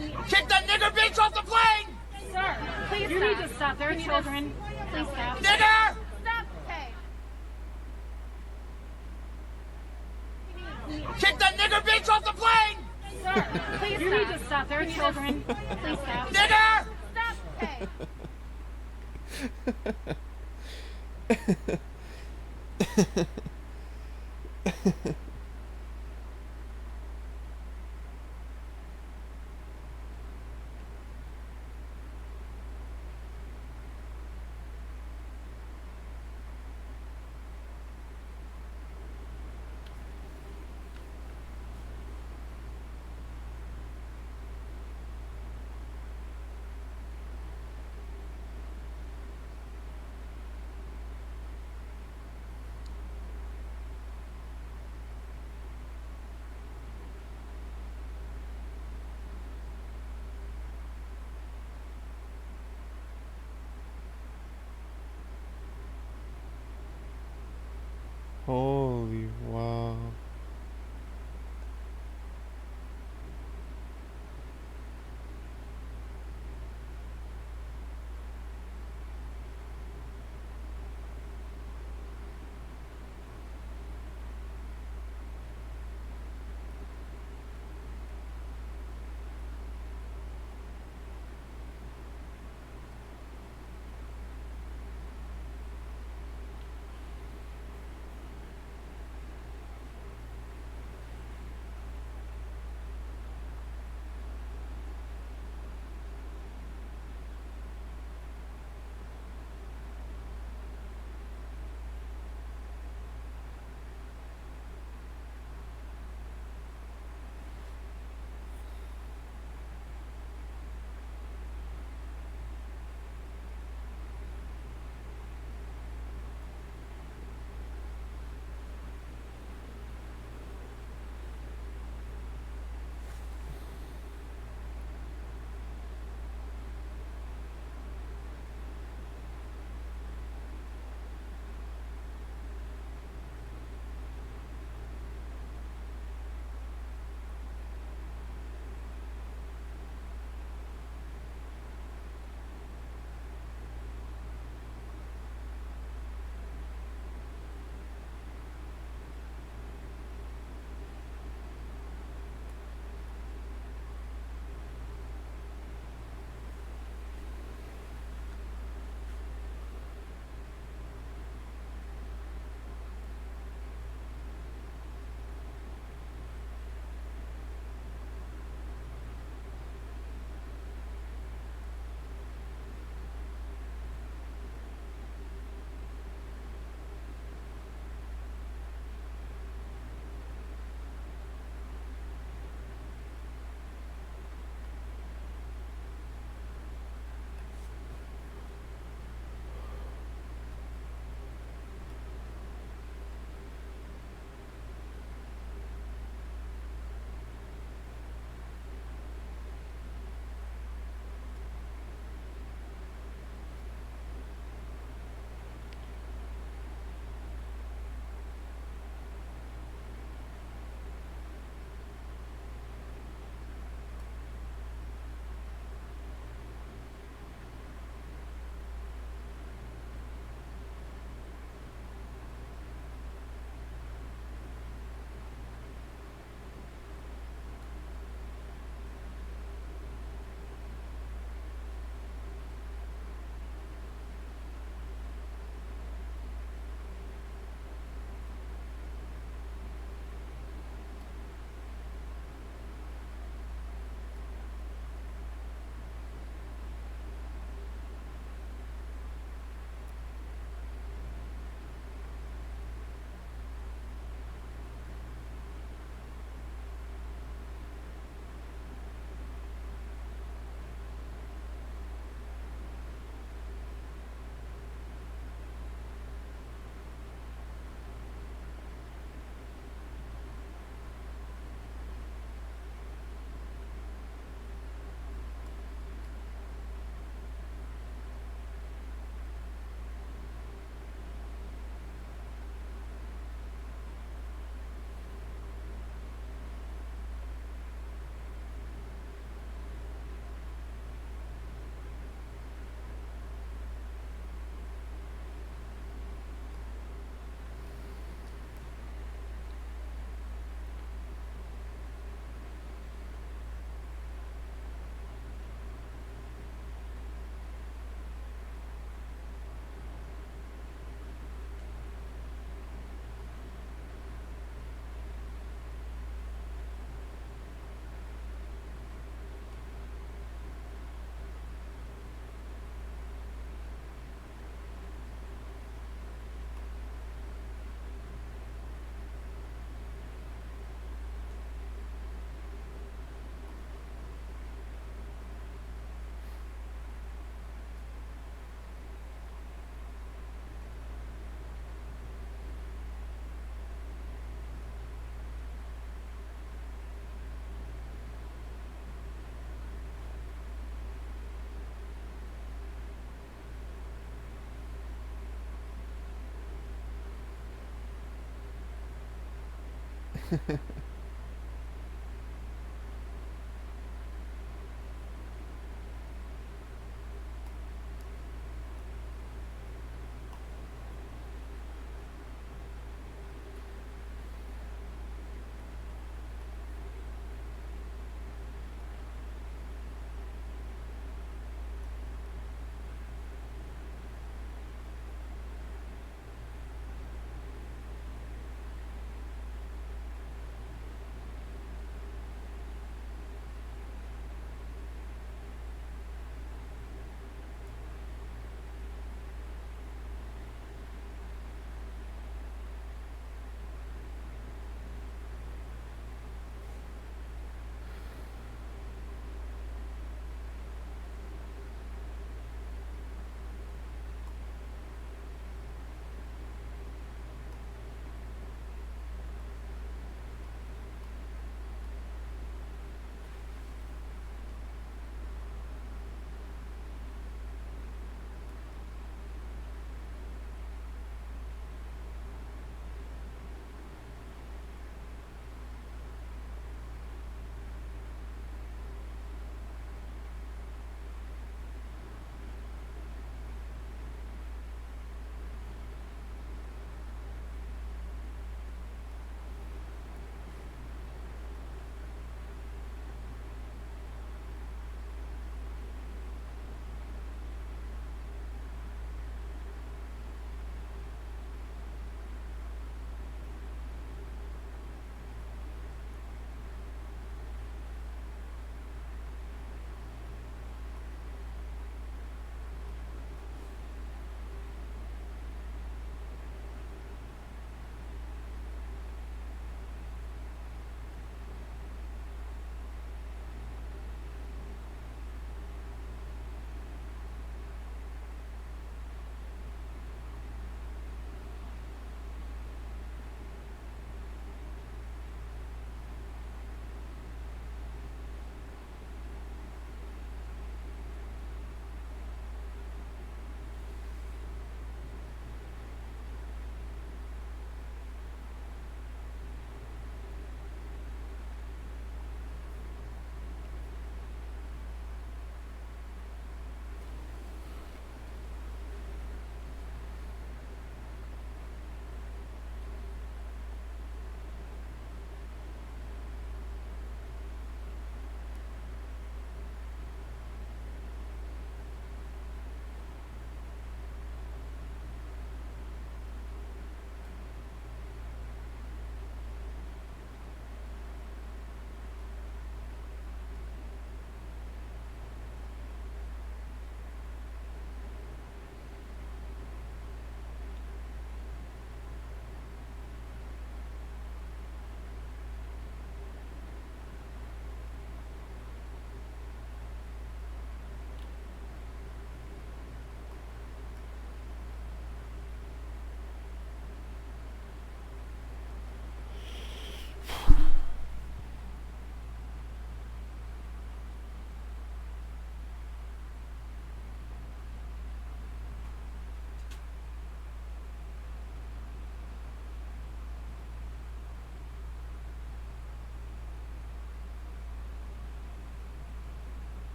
Kick that nigger bitch off the plane! Sir, please you need to stop. There are children. Please stop. Nigger! Stop. Okay. Kick that nigger bitch off the plane! Sir, please you need to stop. There are children. Please stop. Nigger! Stop. Okay. Holy wow.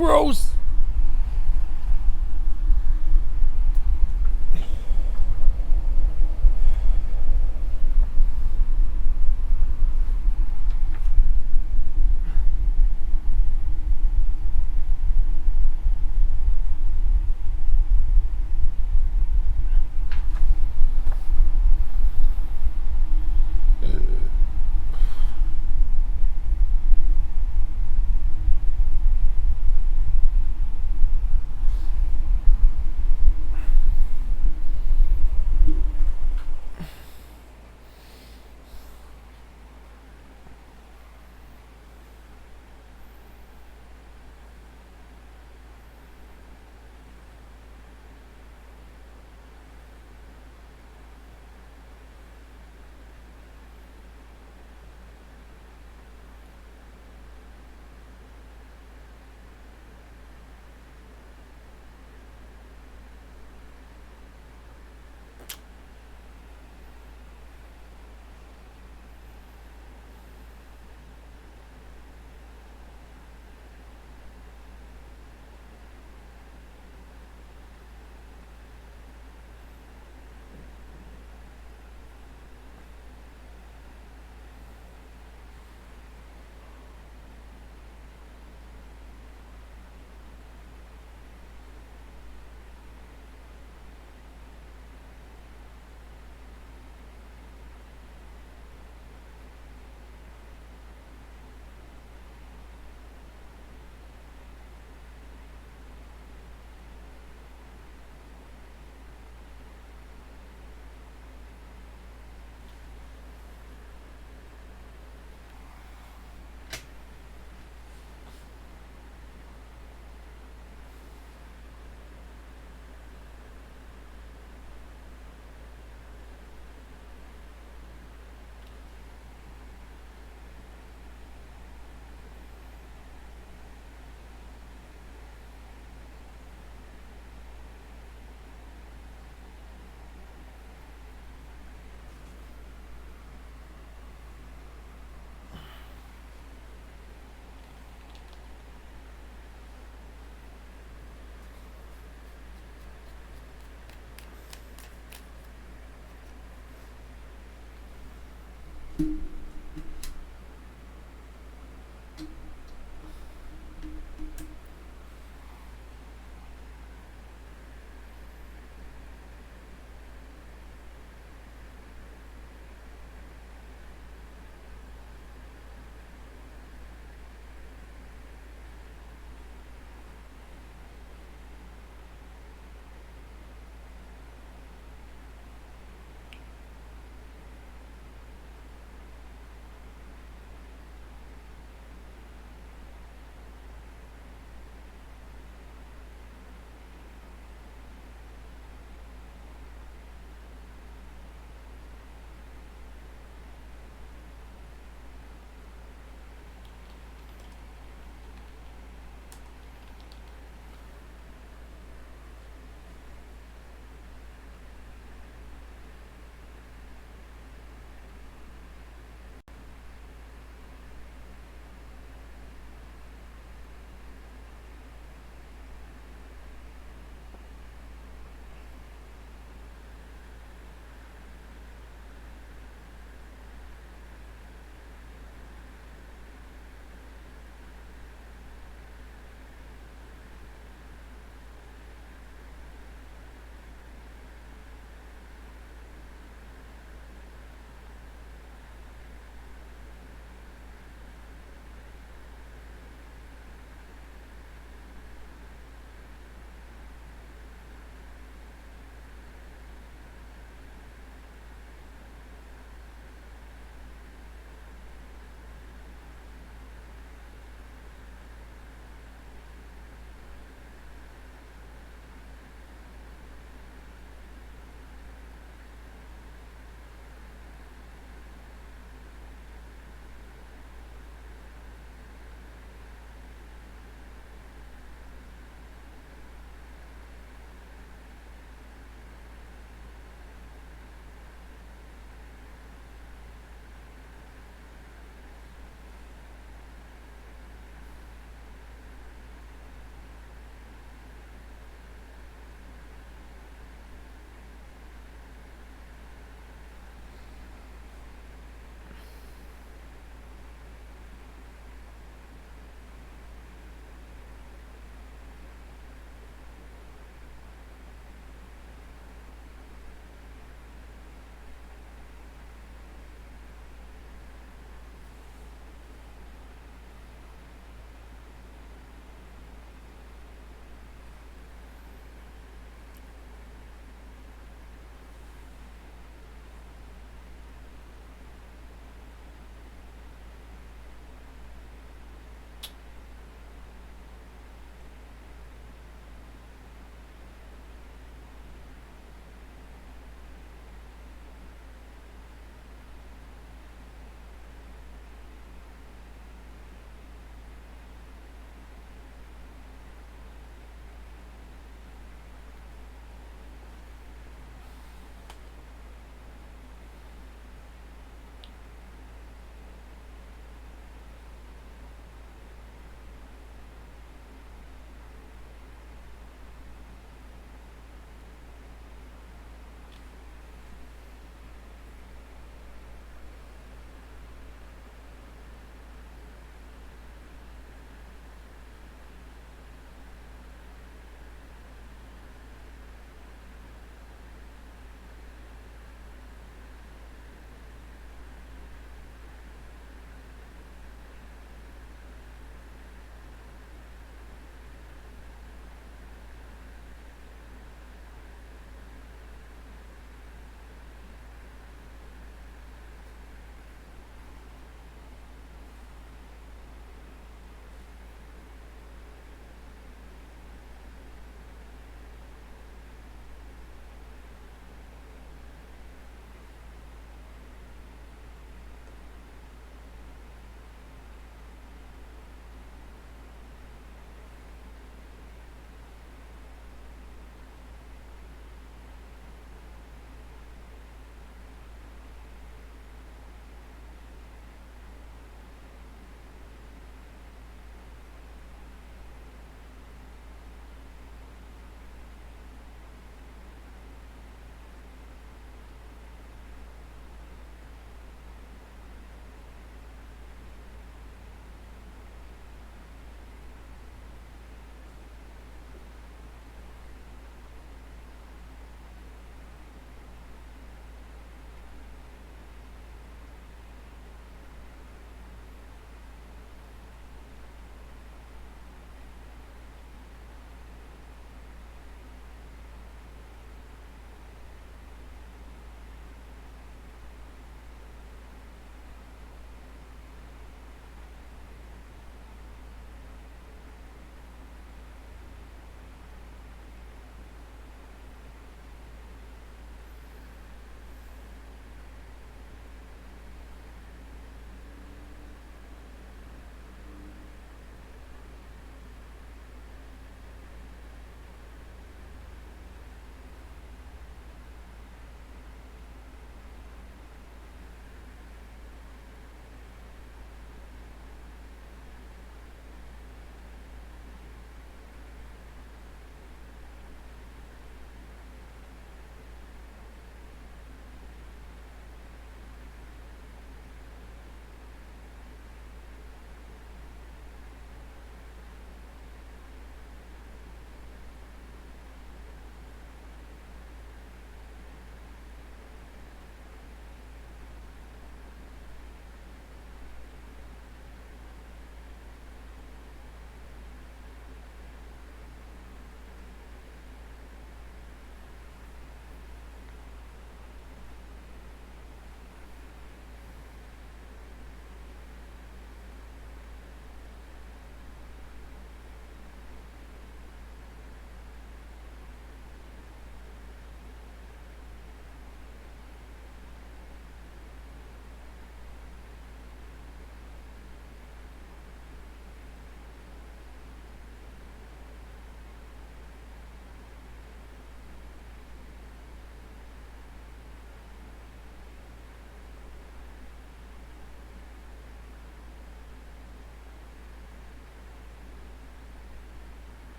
gross.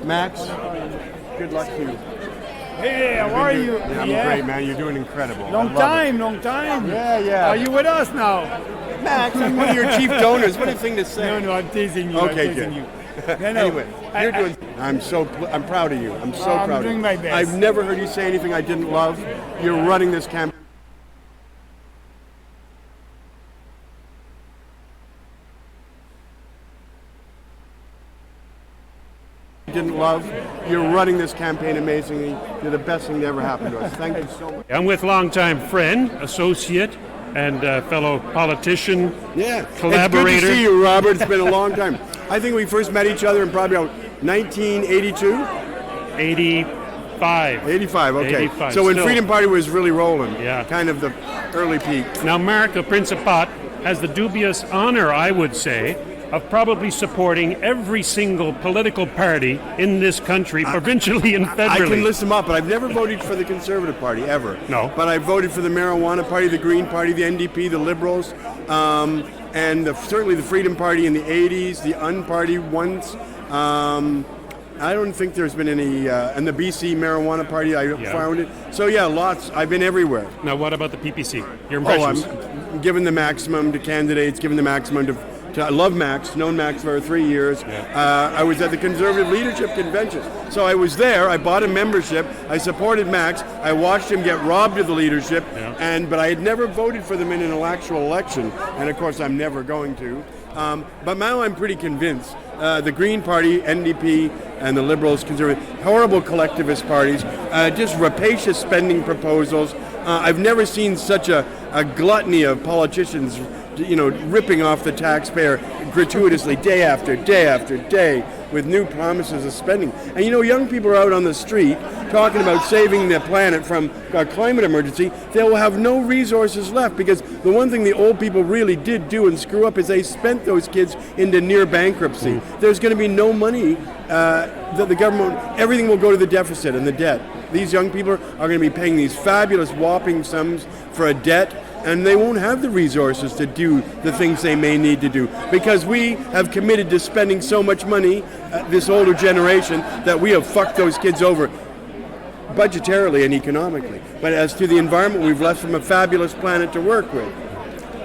Max, good luck to you. Hey, how are you? Yeah, I'm great, man. You're doing incredible. Long time. Yeah. Are you with us now? Max, I'm one of your chief donors. What a thing to say. No, I'm teasing you. Okay, I'm teasing good. you. Anyway, you're doing. I'm proud of you. I'm so proud of you. doing my best. I've never heard you say anything I didn't love. You're running this campaign. You're running this campaign amazingly. You're the best thing that ever happened to us. Thank you so much. I'm with longtime friend, associate, and fellow politician, Yeah, collaborator. It's good to see you, Robert. It's been a long time. I think we first met each other in probably about 1982? 85. 85, okay. 85, so when still. Freedom Party was really rolling, Yeah. kind of the early peak. Now, Marco Principat has the dubious honor, I would say, of probably supporting every single political party in this country, provincially and I federally. can list them up, but I've never voted for the Conservative Party, ever. No. But I voted for the Marijuana Party, the Green Party, the NDP, the Liberals, and certainly the Freedom Party in the 80s, the UN Party once. I don't think there's been any, and the BC Marijuana Party, I found it. So yeah, lots. I've been everywhere. Now, what about the PPC? Your Oh, impressions? I'm giving the maximum to candidates, giving the maximum to I love Max, known Max for 3 years. I was at the Conservative Leadership Convention. So I was there, I bought a membership, I supported Max, I watched him get robbed of the leadership, but I had never voted for them in an actual election, and of course I'm never going to. But now I'm pretty convinced. The Green Party, NDP, and the Liberals, Conservative, horrible collectivist parties, just rapacious spending proposals. I've never seen such a gluttony of politicians, ripping off the taxpayer gratuitously day after day after day with new promises of spending. And young people are out on the street talking about saving the planet from a climate emergency. They will have no resources left because the one thing the old people really did do and screw up is they spent those kids into near bankruptcy. There's going to be no money that the government, everything will go to the deficit and the debt. These young people are going to be paying these fabulous whopping sums for a debt, and they won't have the resources to do the things they may need to do because we have committed to spending so much money, this older generation, that we have fucked those kids over budgetarily and economically. But as to the environment, we've left them a fabulous planet to work with.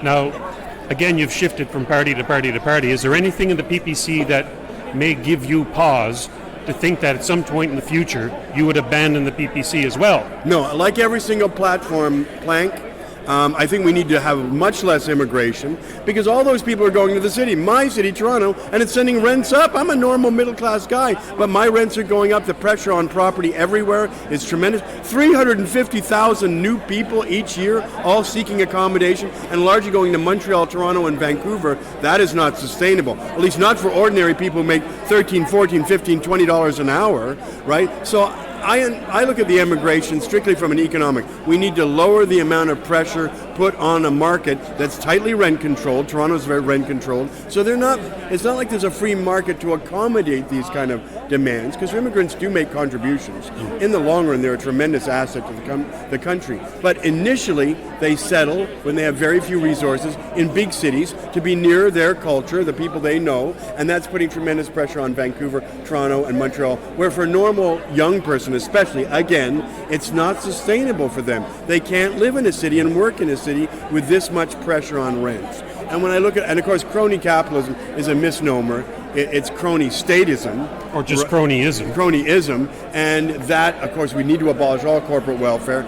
Now, again, you've shifted from party to party to party. Is there anything in the PPC that may give you pause to think that at some point in the future you would abandon the PPC as well? No, like every single platform plank, I think we need to have much less immigration because all those people are going to the city, my city, Toronto, and it's sending rents up. I'm a normal middle-class guy, but my rents are going up. The pressure on property everywhere is tremendous. 350,000 new people each year, all seeking accommodation, and largely going to Montreal, Toronto, and Vancouver. That is not sustainable, at least not for ordinary people who make $13, $14, $15, $20 an hour, right? So I look at the immigration strictly from an economic. We need to lower the amount of pressure put on a market that's tightly rent controlled. Toronto's very rent controlled. So it's not like there's a free market to accommodate these kind of demands because immigrants do make contributions. In the long run, they're a tremendous asset to the country. But initially, they settle when they have very few resources in big cities to be near their culture, the people they know, and that's putting tremendous pressure on Vancouver, Toronto, and Montreal, where for a normal young person especially, again, it's not sustainable for them. They can't live in a city and work in a city with this much pressure on rents. And when I look at, and of course, crony capitalism is a misnomer. It's crony statism. Or just cronyism. Cronyism, and that, of course, we need to abolish all corporate welfare,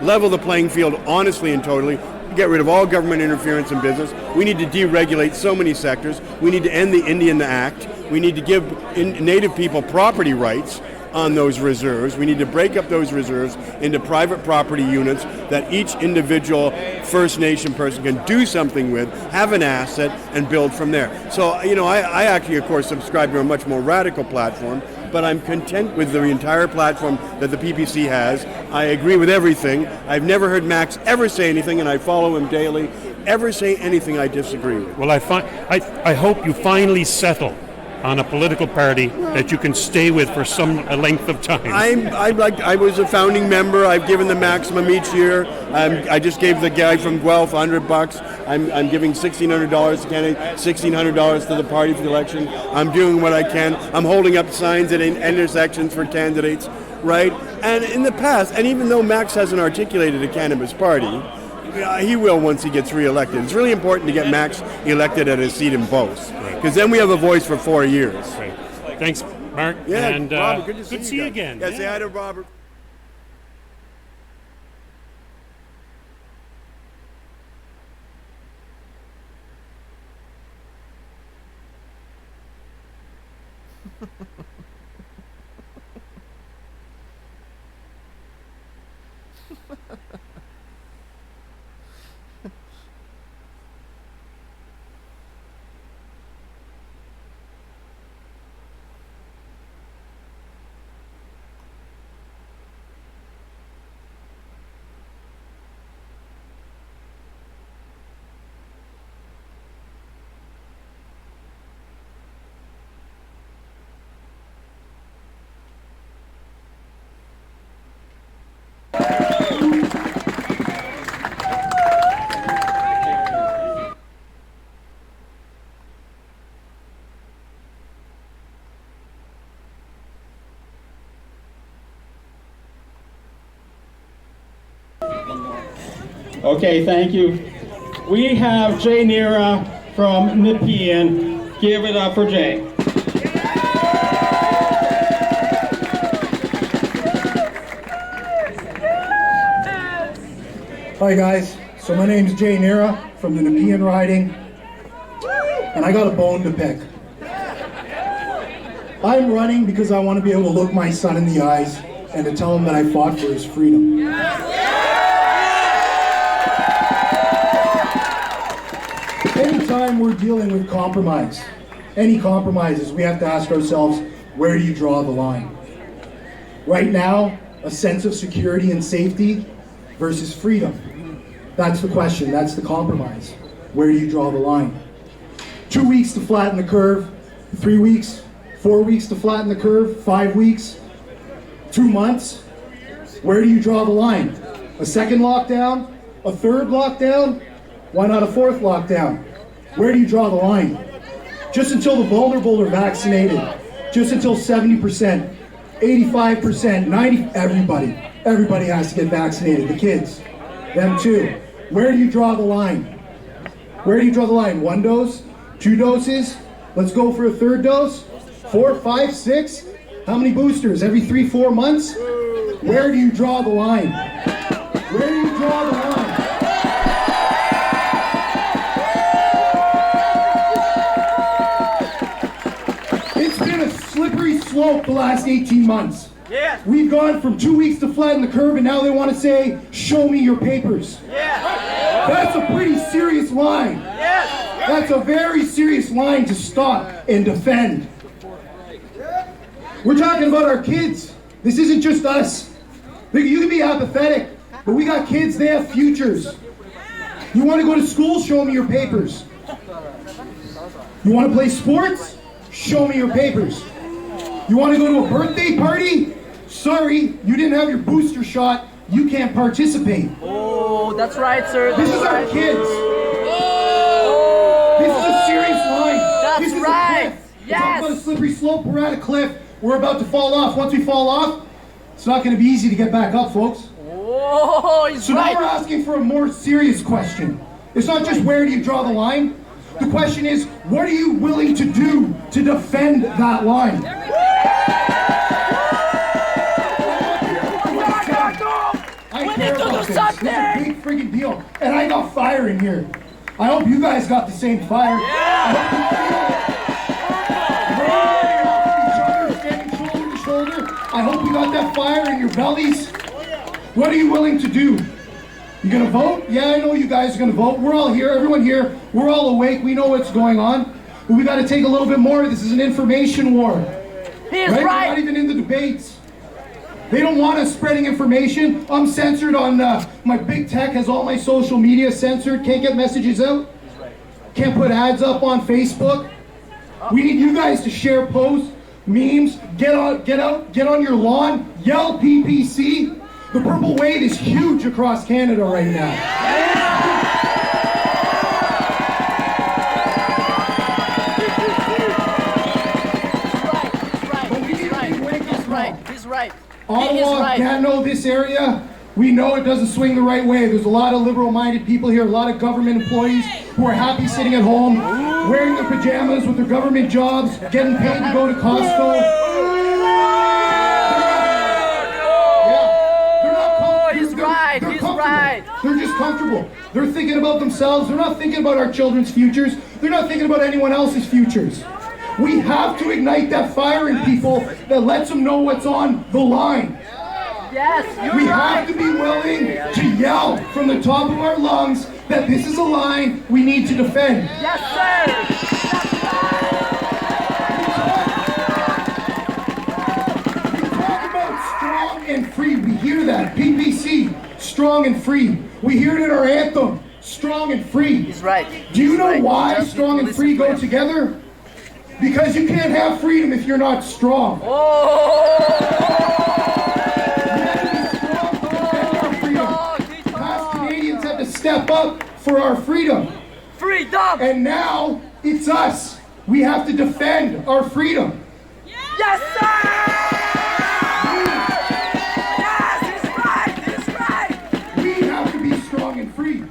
level the playing field honestly and totally, get rid of all government interference in business. We need to deregulate so many sectors. We need to end the Indian Act. We need to give Native people property rights on those reserves. We need to break up those reserves into private property units that each individual First Nation person can do something with, have an asset, and build from there. So, I actually, of course, subscribe to a much more radical platform, but I'm content with the entire platform that the PPC has. I agree with everything. I've never heard Max ever say anything, and I follow him daily, ever say anything I disagree with. Well, I hope you finally settle on a political party that you can stay with for some length of time? I was a founding member. I've given the maximum each year. I just gave the guy from Guelph $100. I'm giving $1,600 to Canada, $1,600 to the party for the election. I'm doing what I can. I'm holding up signs at intersections for candidates, right? And in the past, and even though Max hasn't articulated a cannabis party, he will once he gets re-elected. It's really important to get Max elected at his seat in Beauce, because then we have a voice for 4 years. Right. Thanks, Mark. Yeah, and Robert, good to see you guys. again. Yeah, say hi to Robert. Okay, thank you. We have Jay Nira from Nepean. Give it up for Jay. Hi guys, so my name's Jay Nira from the Nepean riding, and I got a bone to pick. I'm running because I want to be able to look my son in the eyes and to tell him that I fought for his freedom. Anytime we're dealing with compromise, any compromises, we have to ask ourselves, where do you draw the line? Right now, a sense of security and safety versus freedom. That's the question, that's the compromise. Where do you draw the line? 2 weeks to flatten the curve, 3 weeks, 4 weeks to flatten the curve, 5 weeks, 2 months. Where do you draw the line? A second lockdown? A third lockdown? Why not a fourth lockdown? Where do you draw the line? Just until the vulnerable are vaccinated, just until 70%, 85%, 90%, everybody has to get vaccinated, the kids, them too. Where do you draw the line? Where do you draw the line? 1 dose? 2 doses? Let's go for a third dose? 4, 5, 6? How many boosters? Every 3, 4 months? Where do you draw the line? Where do you draw the line? It's been a slippery slope the last 18 months. Yeah. We've gone from 2 weeks to flatten the curve, and now they want to say, show me your papers. Yeah. That's a pretty serious line. Yeah. That's a very serious line to stop and defend. We're talking about our kids. This isn't just us. You can be apathetic, but we got kids, they have futures. You want to go to school? Show me your papers. You want to play sports? Show me your papers. You want to go to a birthday party? Sorry, you didn't have your booster shot. You can't participate. Oh, that's right, sir. This is our kids. This is a serious line. That's This is right. a cliff. We're Yes. talking about a slippery slope. We're at a cliff. We're about to fall off. Once we fall off, it's not going to be easy to get back up, folks. Oh, he's So right. now we're asking for a more serious question. It's not just where do you draw the line. The question is, what are you willing to do to defend that line? I care about this. This is a big friggin' deal. And I got fire in here. I hope you guys got the same fire. I hope you feel it. We're all standing shoulder to shoulder. I hope you got that fire in your bellies. What are you willing to do? You gonna vote? Yeah, I know you guys are gonna vote. We're all here, everyone here. We're all awake. We know what's going on. But we gotta take a little bit more. This is an information war. He's We're right. not even in the debates. They don't want us spreading information. I'm censored on, my big tech has all my social media censored. Can't get messages out. Can't put ads up on Facebook. We need you guys to share posts, memes, get on your lawn, yell PPC. The purple wave is huge across Canada right now. He's right. Ottawa, Gatineau, this area, we know it doesn't swing the right way. There's a lot of liberal-minded people here, a lot of government employees who are happy sitting at home, wearing their pajamas with their government jobs, getting paid to go to Costco. He's right. They're just comfortable. They're thinking about themselves. They're not thinking about our children's futures. They're not thinking about anyone else's futures. We have to ignite that fire in people that lets them know what's on the line. Yes, We have to be willing to yell from the top of our lungs that this is a line we need to defend. Yes, sir. We talk about strong and free. We hear that. PPC, strong and free. We hear it in our anthem, strong and free. He's right. Do you He's know right. why Just strong and listen free to go him. together? Because you can't have freedom if you're not strong. Oh! Past Canadians had to step up for our freedom. Freedom! And now it's us. We have to defend our freedom. Yes, sir! Yes, he's right! We have to be strong and free.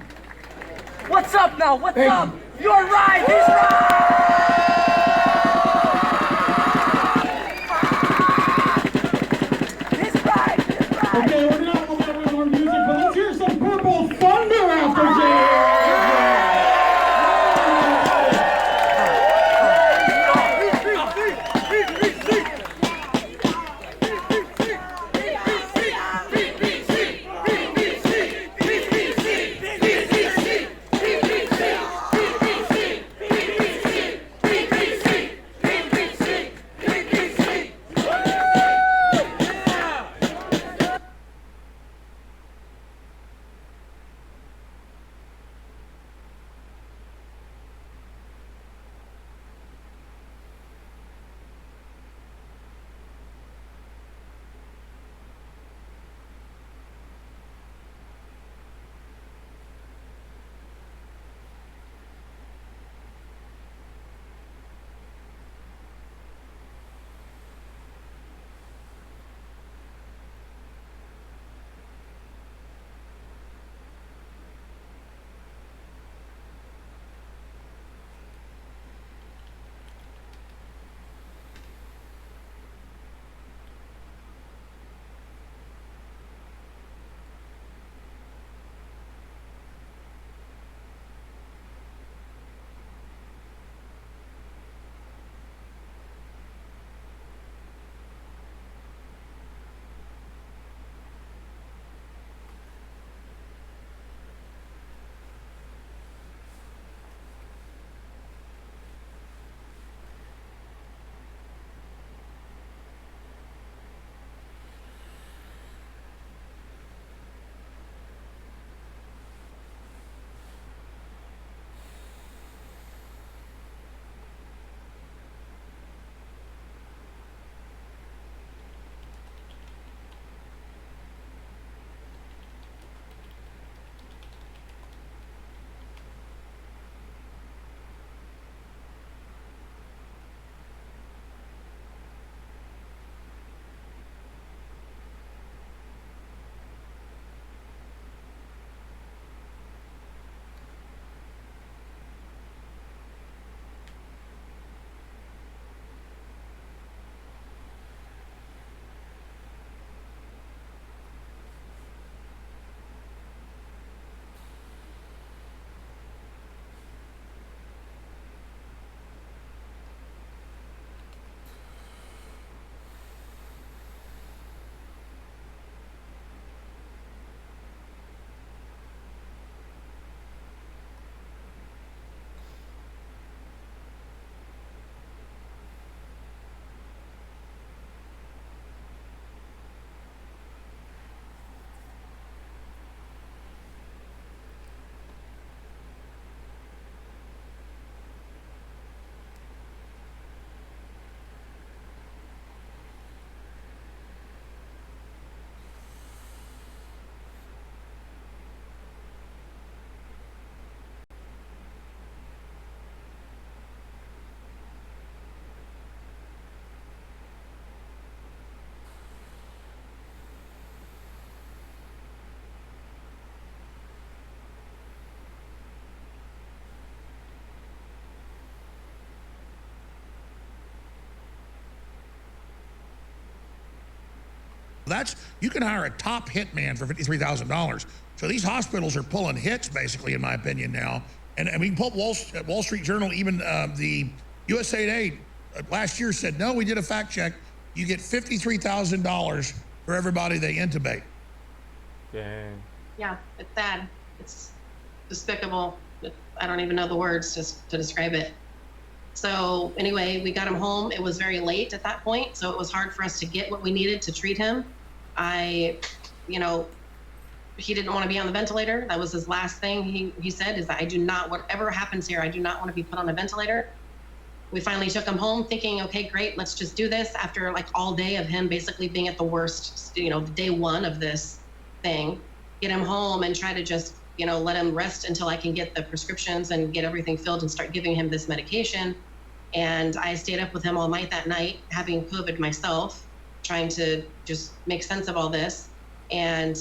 What's up now? What's Thank up? you. You're right! He's right! He's right! Okay, we're gonna have a little bit more music, but let's hear some Purple Thunder after Jay. You can hire a top hitman for $53,000. So these hospitals are pulling hits, basically, in my opinion, now. And we can pull up Wall Street Journal, even the USA Today last year said, no, we did a fact check. You get $53,000 for everybody they intubate. Dang. Yeah, it's sad. It's despicable. I don't even know the words just to describe it. So anyway, we got him home. It was very late at that point, so it was hard for us to get what we needed to treat him. He didn't want to be on the ventilator. That was his last thing he said, is that I do not, whatever happens here, I do not want to be put on a ventilator. We finally took him home thinking, okay, great, let's just do this, after like all day of him basically being at the worst, day one of this thing. Get him home and try to just, let him rest until I can get the prescriptions and get everything filled and start giving him this medication. And I stayed up with him all night that night, having COVID myself, trying to just make sense of all this. And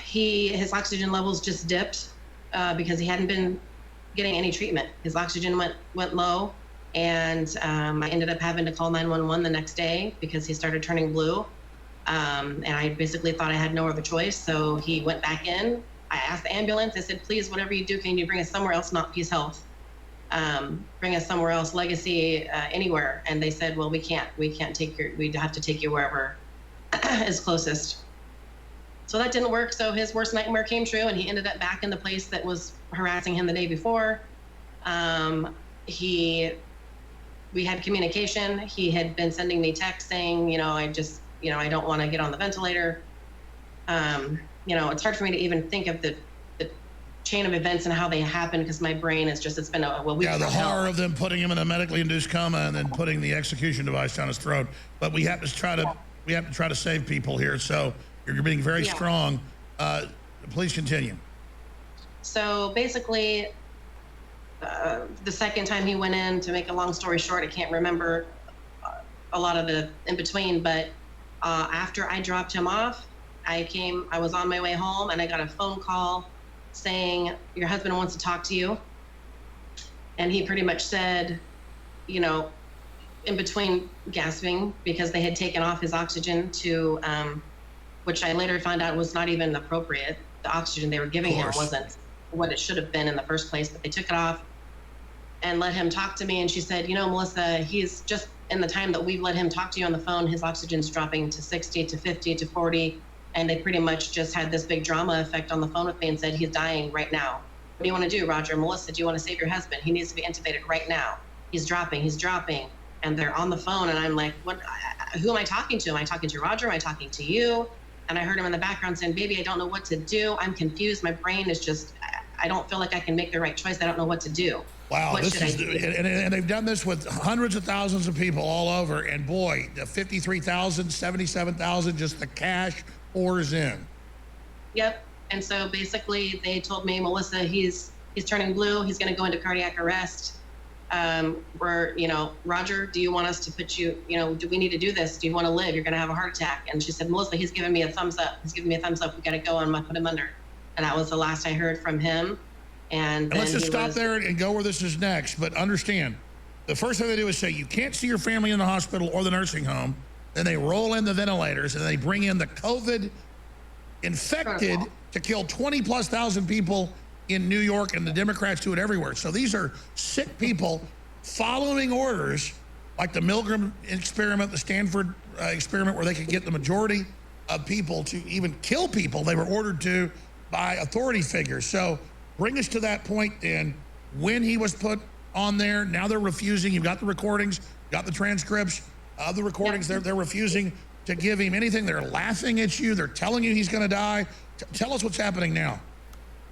his oxygen levels just dipped because he hadn't been getting any treatment. His oxygen went low, and I ended up having to call 911 the next day because he started turning blue. And I basically thought I had no other choice. So he went back in. I asked the ambulance, I said, please, whatever you do, can you bring us somewhere else, not Peace Health? Bring us somewhere else, Legacy, anywhere. And they said, well, we can't take we'd have to take you wherever is closest. So that didn't work. So his worst nightmare came true, and he ended up back in the place that was harassing him the day before. We had communication. He had been sending me texts saying, I don't want to get on the ventilator. It's hard for me to even think of the chain of events and how they happen, because my brain is just, it's been a week. Yeah, the horror of them putting him in a medically induced coma and then putting the execution device down his throat. But we have to try to save people here. So you're being very strong. Please continue. So basically, the second time he went in, to make a long story short, I can't remember a lot of the in between, but after I dropped him off, I was on my way home, and I got a phone call saying, your husband wants to talk to you. And he pretty much said, in between gasping, because they had taken off his oxygen to, which I later found out was not even appropriate. The oxygen they were giving him wasn't what it should have been in the first place, but they took it off and let him talk to me. And she said, Melissa, he's just, in the time that we've let him talk to you on the phone, his oxygen's dropping to 60, to 50, to 40. And they pretty much just had this big drama effect on the phone with me and said, he's dying right now. What do you want to do, Roger? Melissa, do you want to save your husband? He needs to be intubated right now. He's dropping. And they're on the phone, and I'm like, what? Who am I talking to? Am I talking to Roger? Am I talking to you? And I heard him in the background saying, baby, I don't know what to do. I'm confused. My brain is just, I don't feel like I can make the right choice. I don't know what to do. Wow, what should I do? And they've done this with hundreds of thousands of people all over. And boy, the 53,000, 77,000, just the cash pours in. Yep. And so basically they told me, Melissa, he's turning blue. He's going to go into cardiac arrest. Roger, do you want us to put you, do we need to do this? Do you want to live? You're going to have a heart attack. And she said, Melissa, he's giving me a thumbs up. We got to go. I'm going to put him under. And that was the last I heard from him. And let's just stop there and go where this is next. But understand, the first thing they do is say, you can't see your family in the hospital or the nursing home. Then they roll in the ventilators, and they bring in the COVID infected to kill 20+ thousand people in New York, and the Democrats do it everywhere. So these are sick people following orders, like the Milgram experiment, the Stanford experiment, where they could get the majority of people to even kill people they were ordered to by authority figures. So bring us to that point then, when he was put on there. Now they're refusing. You've got the recordings, got the transcripts of the recordings. They're refusing to give him anything. They're laughing at you. They're telling you he's going to die. Tell us what's happening now.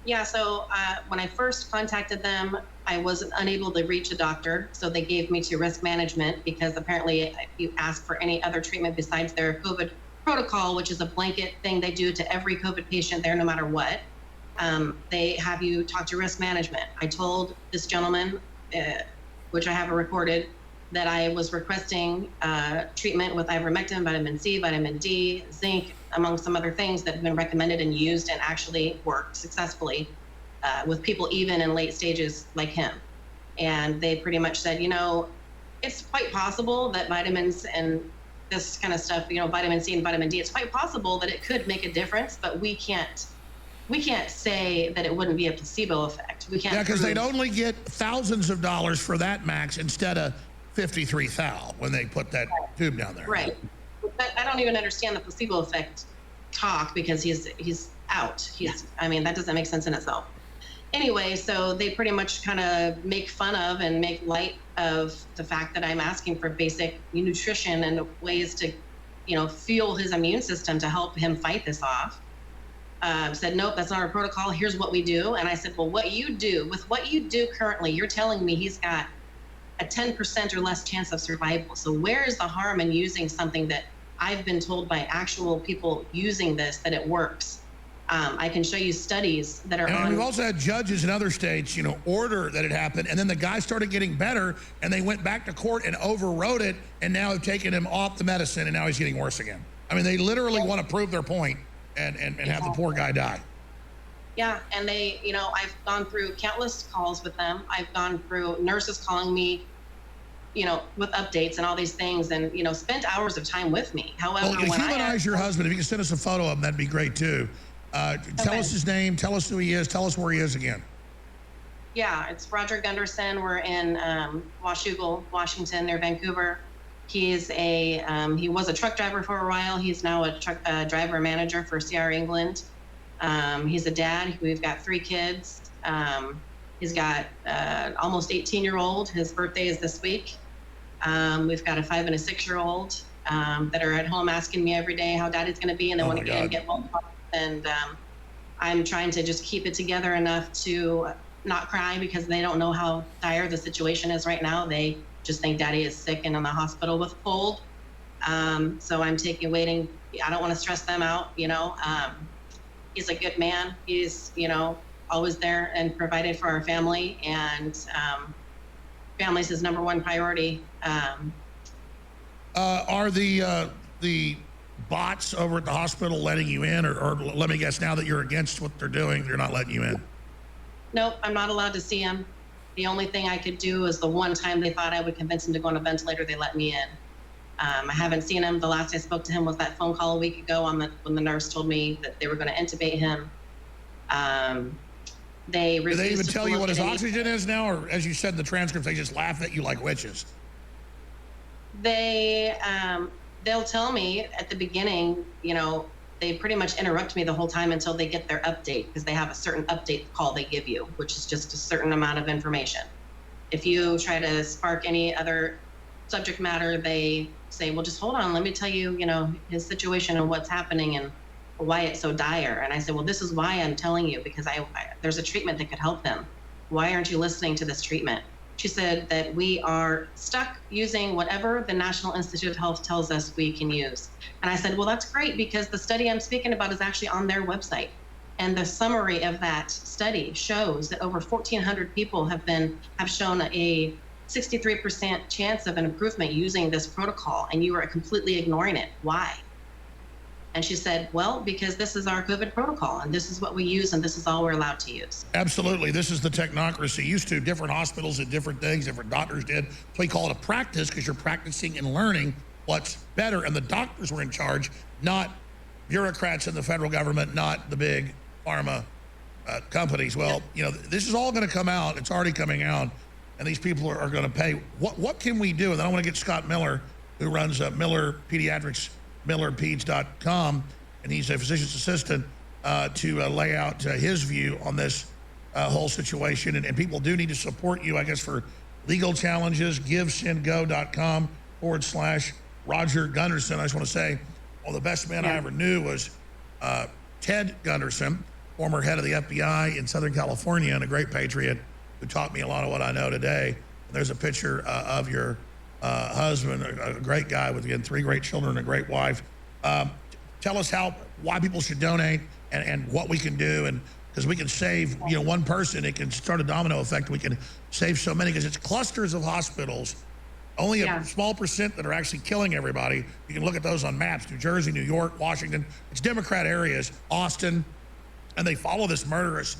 Yeah, so when I first contacted them, I was unable to reach a doctor. So they gave me to risk management, because apparently if you ask for any other treatment besides their COVID protocol, which is a blanket thing they do to every COVID patient there, no matter what, they have you talk to risk management. I told this gentleman, which I have recorded, that I was requesting treatment with ivermectin, vitamin C, vitamin D, zinc, among some other things that have been recommended and used and actually worked successfully with people even in late stages like him. And they pretty much said, it's quite possible that vitamins and this kind of stuff, vitamin C and vitamin D, it's quite possible that it could make a difference, but we can't say that it wouldn't be a placebo effect. We can't. Yeah, because they'd prove- only get thousands of dollars for that, Max, instead of 53 thou when they put that tube down there. Right. But I don't even understand the placebo effect talk because he's out. That doesn't make sense in itself. Anyway, so they pretty much kind of make fun of and make light of the fact that I'm asking for basic nutrition and ways to, fuel his immune system to help him fight this off. Said, nope, that's not our protocol. Here's what we do. And I said, well, what you do currently, you're telling me he's got a 10% or less chance of survival. So where is the harm in using something that I've been told by actual people using this that it works? I can show you studies that are and we've also had judges in other states, order that it happened, and then the guy started getting better, and they went back to court and overrode it, and now have taken him off the medicine, and now he's getting worse again. They literally want to prove their point and have the poor guy die. Yeah, and they, I've gone through countless calls with them. I've gone through nurses calling me, with updates and all these things, and, spent hours of time with me. However, well, humanize your husband. If you can send us a photo of him, that'd be great too. Tell us his name, tell us who he is, tell us where he is again. Yeah, it's Roger Gunderson. We're in Washougal, Washington, near Vancouver. He was a truck driver for a while. He's now a truck driver manager for CR England. He's a dad. We've got 3 kids. He's got almost 18-year-old. His birthday is this week. We've got a 5 and a 6-year-old that are at home asking me every day how daddy's going to be, and they want to get home. And I'm trying to just keep it together enough to not cry because they don't know how dire the situation is right now. They just think daddy is sick and in the hospital with a cold. So I'm waiting. I don't want to stress them out, He's a good man. He's, always there and provided for our family, and family's his #1 priority. Are the bots over at the hospital letting you in, or let me guess, now that you're against what they're doing, they're not letting you in? Nope, I'm not allowed to see him. The only thing I could do is the one time they thought I would convince him to go on a ventilator, they let me in. I haven't seen him. The last I spoke to him was that phone call a week ago when the nurse told me that they were going to intubate him. They do they even tell you what his oxygen is now, or as you said in the transcript, they just laugh at you like witches? They'll tell me at the beginning, they pretty much interrupt me the whole time until they get their update, because they have a certain update call they give you, which is just a certain amount of information. If you try to spark any other subject matter, they say, well, just hold on, let me tell you, his situation and what's happening and why it's so dire. And I said, well, this is why I'm telling you, because there's a treatment that could help him. Why aren't you listening to this treatment? She said that we are stuck using whatever the National Institute of Health tells us we can use. And I said, well, that's great, because the study I'm speaking about is actually on their website. And the summary of that study shows that over 1,400 people have shown a 63% chance of an improvement using this protocol, and you are completely ignoring it. Why? And she said, well, because this is our COVID protocol, and this is what we use, and this is all we're allowed to use. Absolutely. This is the technocracy. Used to, different hospitals did different things, different doctors did. So we call it a practice, because you're practicing and learning what's better. And the doctors were in charge, not bureaucrats in the federal government, not the big pharma companies. Well, this is all going to come out. It's already coming out. And these people are going to pay. What can we do? And then I want to get Scott Miller, who runs Miller Pediatrics, millerpeds.com, and he's a physician's assistant, to lay out his view on this whole situation. And people do need to support you, I guess, for legal challenges. GiveSendGo.com/Roger Gunderson. I just want to say, the best man I ever knew was Ted Gunderson, former head of the FBI in Southern California and a great patriot who taught me a lot of what I know today. There's a picture of your husband, a great guy with, again, 3 great children, a great wife. Tell us why people should donate and what we can do, and because we can save, one person, it can start a domino effect. We can save so many, because it's clusters of hospitals, only a small percent that are actually killing everybody. You can look at those on maps: New Jersey, New York, Washington. It's Democrat areas, Austin, and they follow this murderous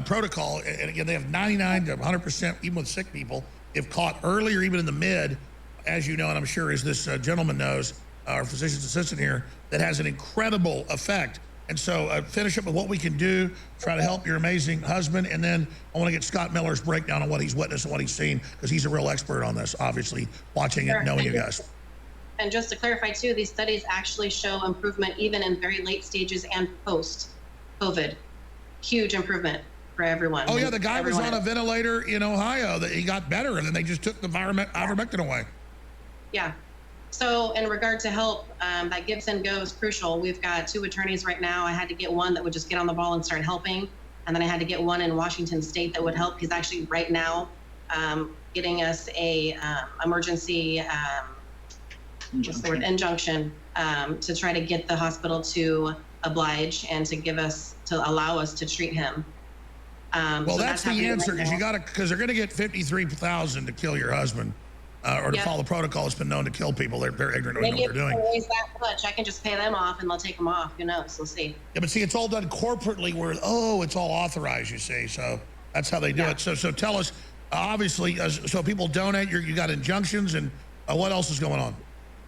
protocol. And again, they have 99 to 100%, even with sick people, if caught early or even in the mid, as you know, and I'm sure as this gentleman knows, our physician's assistant here, that has an incredible effect. And so finish up with what we can do, try to help your amazing husband, and then I want to get Scott Miller's breakdown on what he's witnessed and what he's seen, because he's a real expert on this, obviously, watching it, knowing you guys. And just to clarify too, these studies actually show improvement even in very late stages and post-COVID. Huge improvement for everyone. Oh yeah, the guy was on a ventilator in Ohio that he got better, and then they just took the ivermectin away. Yeah. So in regard to help, that Gibson Go is crucial. We've got 2 attorneys right now. I had to get one that would just get on the ball and start helping. And then I had to get one in Washington State that would help. He's actually right now getting us a emergency injunction to try to get the hospital to oblige and to allow us to treat him. Well, so that's the answer, because you got to, because they're going to get 53,000 to kill your husband. Or to follow protocol that's been known to kill people. They're ignorant, don't know what they're doing. Maybe if that much, I can just pay them off and they'll take them off. Who knows? We'll see. Yeah, but see, it's all done corporately where, it's all authorized, you see. So that's how they do it. So tell us, obviously, so people donate, you got injunctions, and what else is going on?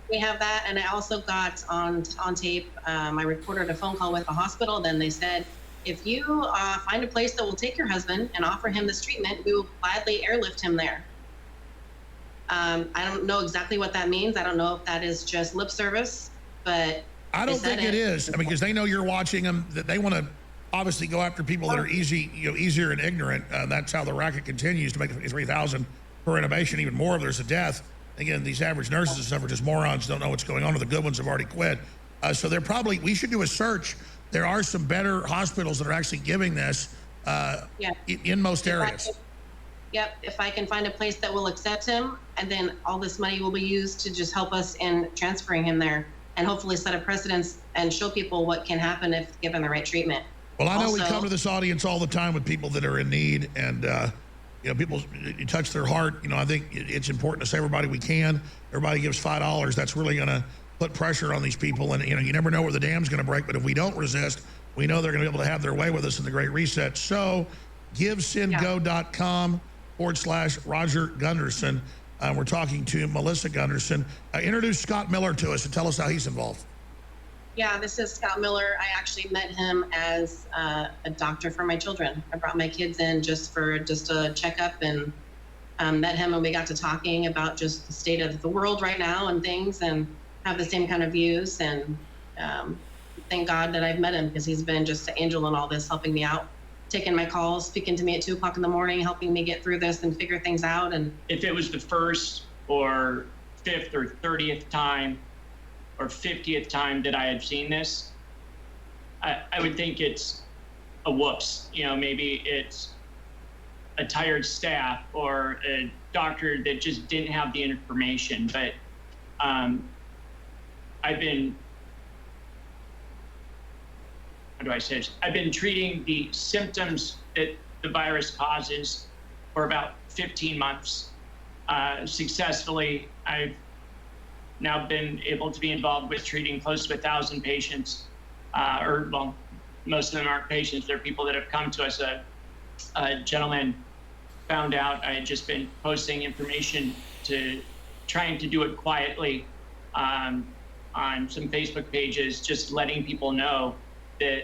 We have that, and I also got on tape, I recorded a phone call with the hospital. Then they said, if you find a place that will take your husband and offer him this treatment, we will gladly airlift him there. I don't know exactly what that means. I don't know if that is just lip service, but I don't think it is. I mean, because they know you're watching them, that they want to obviously go after people that are easier and ignorant. That's how the racket continues to make 53,000 per intubation. Even more if there's a death. Again, these average nurses and stuff are just morons, don't know what's going on, or the good ones have already quit. So they're probably, we should do a search. There are some better hospitals that are actually giving this in most areas. Yep, if I can find a place that will accept him, and then all this money will be used to just help us in transferring him there, and hopefully set a precedence and show people what can happen if given the right treatment. Well, I know we come to this audience all the time with people that are in need, and people, you touch their heart. I think it's important to say everybody we can. Everybody gives $5. That's really going to put pressure on these people, and you never know where the dam's going to break. But if we don't resist, we know they're going to be able to have their way with us in the Great Reset. So, GiveSendGo.com/Roger Gunderson. We're talking to Melissa Gunderson. Introduce Scott Miller to us and tell us how he's involved. Yeah, this is Scott Miller. I actually met him as a doctor for my children. I brought my kids in just a checkup, and met him, and we got to talking about just the state of the world right now and things, and have the same kind of views. And thank God that I've met him, because he's been just an angel in all this, helping me out, taking my calls, speaking to me at 2 o'clock in the morning, helping me get through this and figure things out. And if it was the 1st or 5th or 30th time or 50th time that I had seen this, I would think it's a whoops. Maybe it's a tired staff or a doctor that just didn't have the information. But I've been treating the symptoms that the virus causes for about 15 months successfully. I've now been able to be involved with treating close to 1,000 patients, most of them aren't patients, they're people that have come to us. A gentleman found out I had just been posting information, trying to do it quietly on some Facebook pages, just letting people know that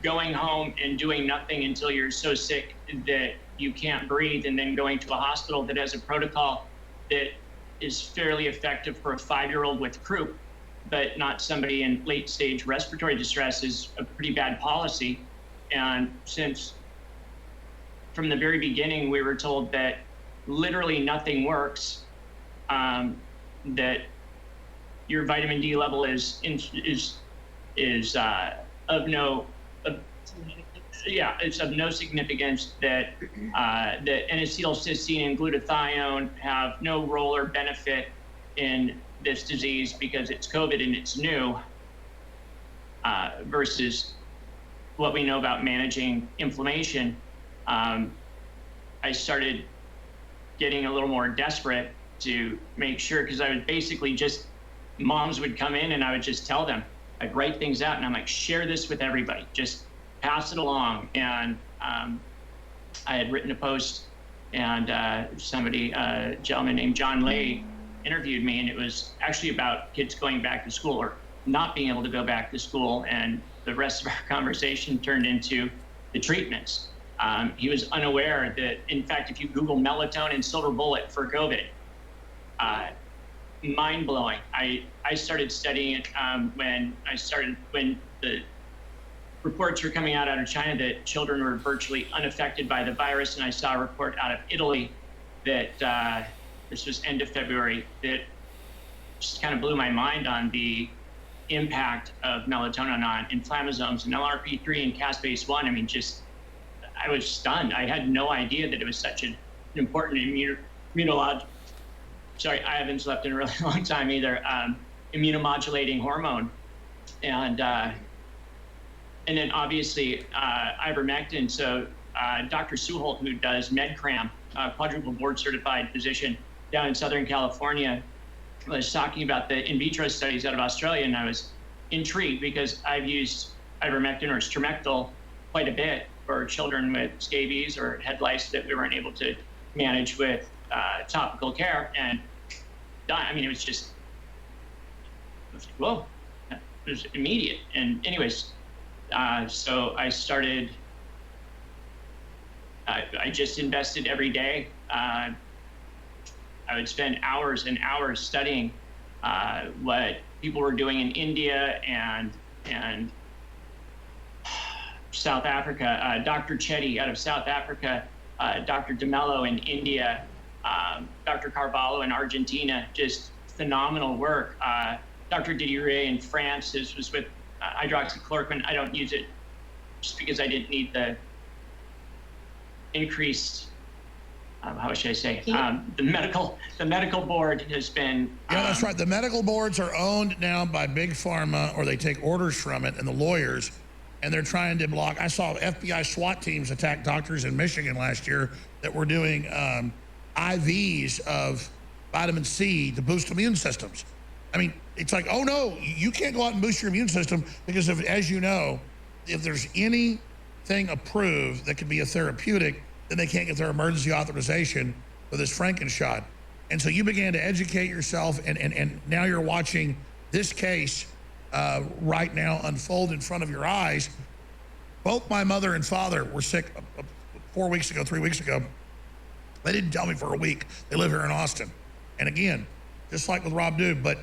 going home and doing nothing until you're so sick that you can't breathe, and then going to a hospital that has a protocol that is fairly effective for a 5-year-old with croup, but not somebody in late stage respiratory distress, is a pretty bad policy. And since from the very beginning we were told that literally nothing works, that your vitamin D level is of no significance, that N-acetylcysteine and glutathione have no role or benefit in this disease because it's COVID and it's new, versus what we know about managing inflammation. I started getting a little more desperate to make sure, because I was basically just, moms would come in and I would just tell them, I'd write things out and I'm like, share this with everybody, just pass it along. And I had written a post, and a gentleman named John Lay interviewed me, and it was actually about kids going back to school or not being able to go back to school. And the rest of our conversation turned into the treatments. He was unaware that, in fact, if you Google melatonin silver bullet for COVID, mind blowing. I started studying it when the reports were coming out of China that children were virtually unaffected by the virus, and I saw a report out of Italy that this was end of February that just kind of blew my mind on the impact of melatonin on inflammasomes and LRP3 and caspase-1. I mean, I was stunned. I had no idea that it was such an important immunologic. Sorry, I haven't slept in a really long time either. Immunomodulating hormone, and then obviously ivermectin. So Dr. Suholt, who does MedCram, quadruple board certified physician down in Southern California, was talking about the in vitro studies out of Australia, and I was intrigued because I've used ivermectin or Stremectil quite a bit for children with scabies or head lice that we weren't able to manage with topical care, and I mean, it was like, whoa, it was immediate. And anyways, so I started, I just invested every day. I would spend hours and hours studying what people were doing in India and South Africa. Dr. Chetty out of South Africa, Dr. DeMello in India, Dr. Carvalho in Argentina, just phenomenal work. Dr. Didier in France, this was with hydroxychloroquine. I don't use it just because I didn't need the increased, how should I say, the medical board has been. Yeah, that's right. The medical boards are owned now by Big Pharma, or they take orders from it, and the lawyers, and they're trying to block. I saw FBI SWAT teams attack doctors in Michigan last year that were doing IVs of vitamin C to boost immune systems. I mean, it's like, oh no, you can't go out and boost your immune system because of, as you know, if there's anything approved that could be a therapeutic, then they can't get their emergency authorization for this Frankenshot. And so you began to educate yourself, and now you're watching this case right now unfold in front of your eyes. Both my mother and father were sick 3 weeks ago. They didn't tell me for a week. They live here in Austin. And again, just like with Rob Dude, but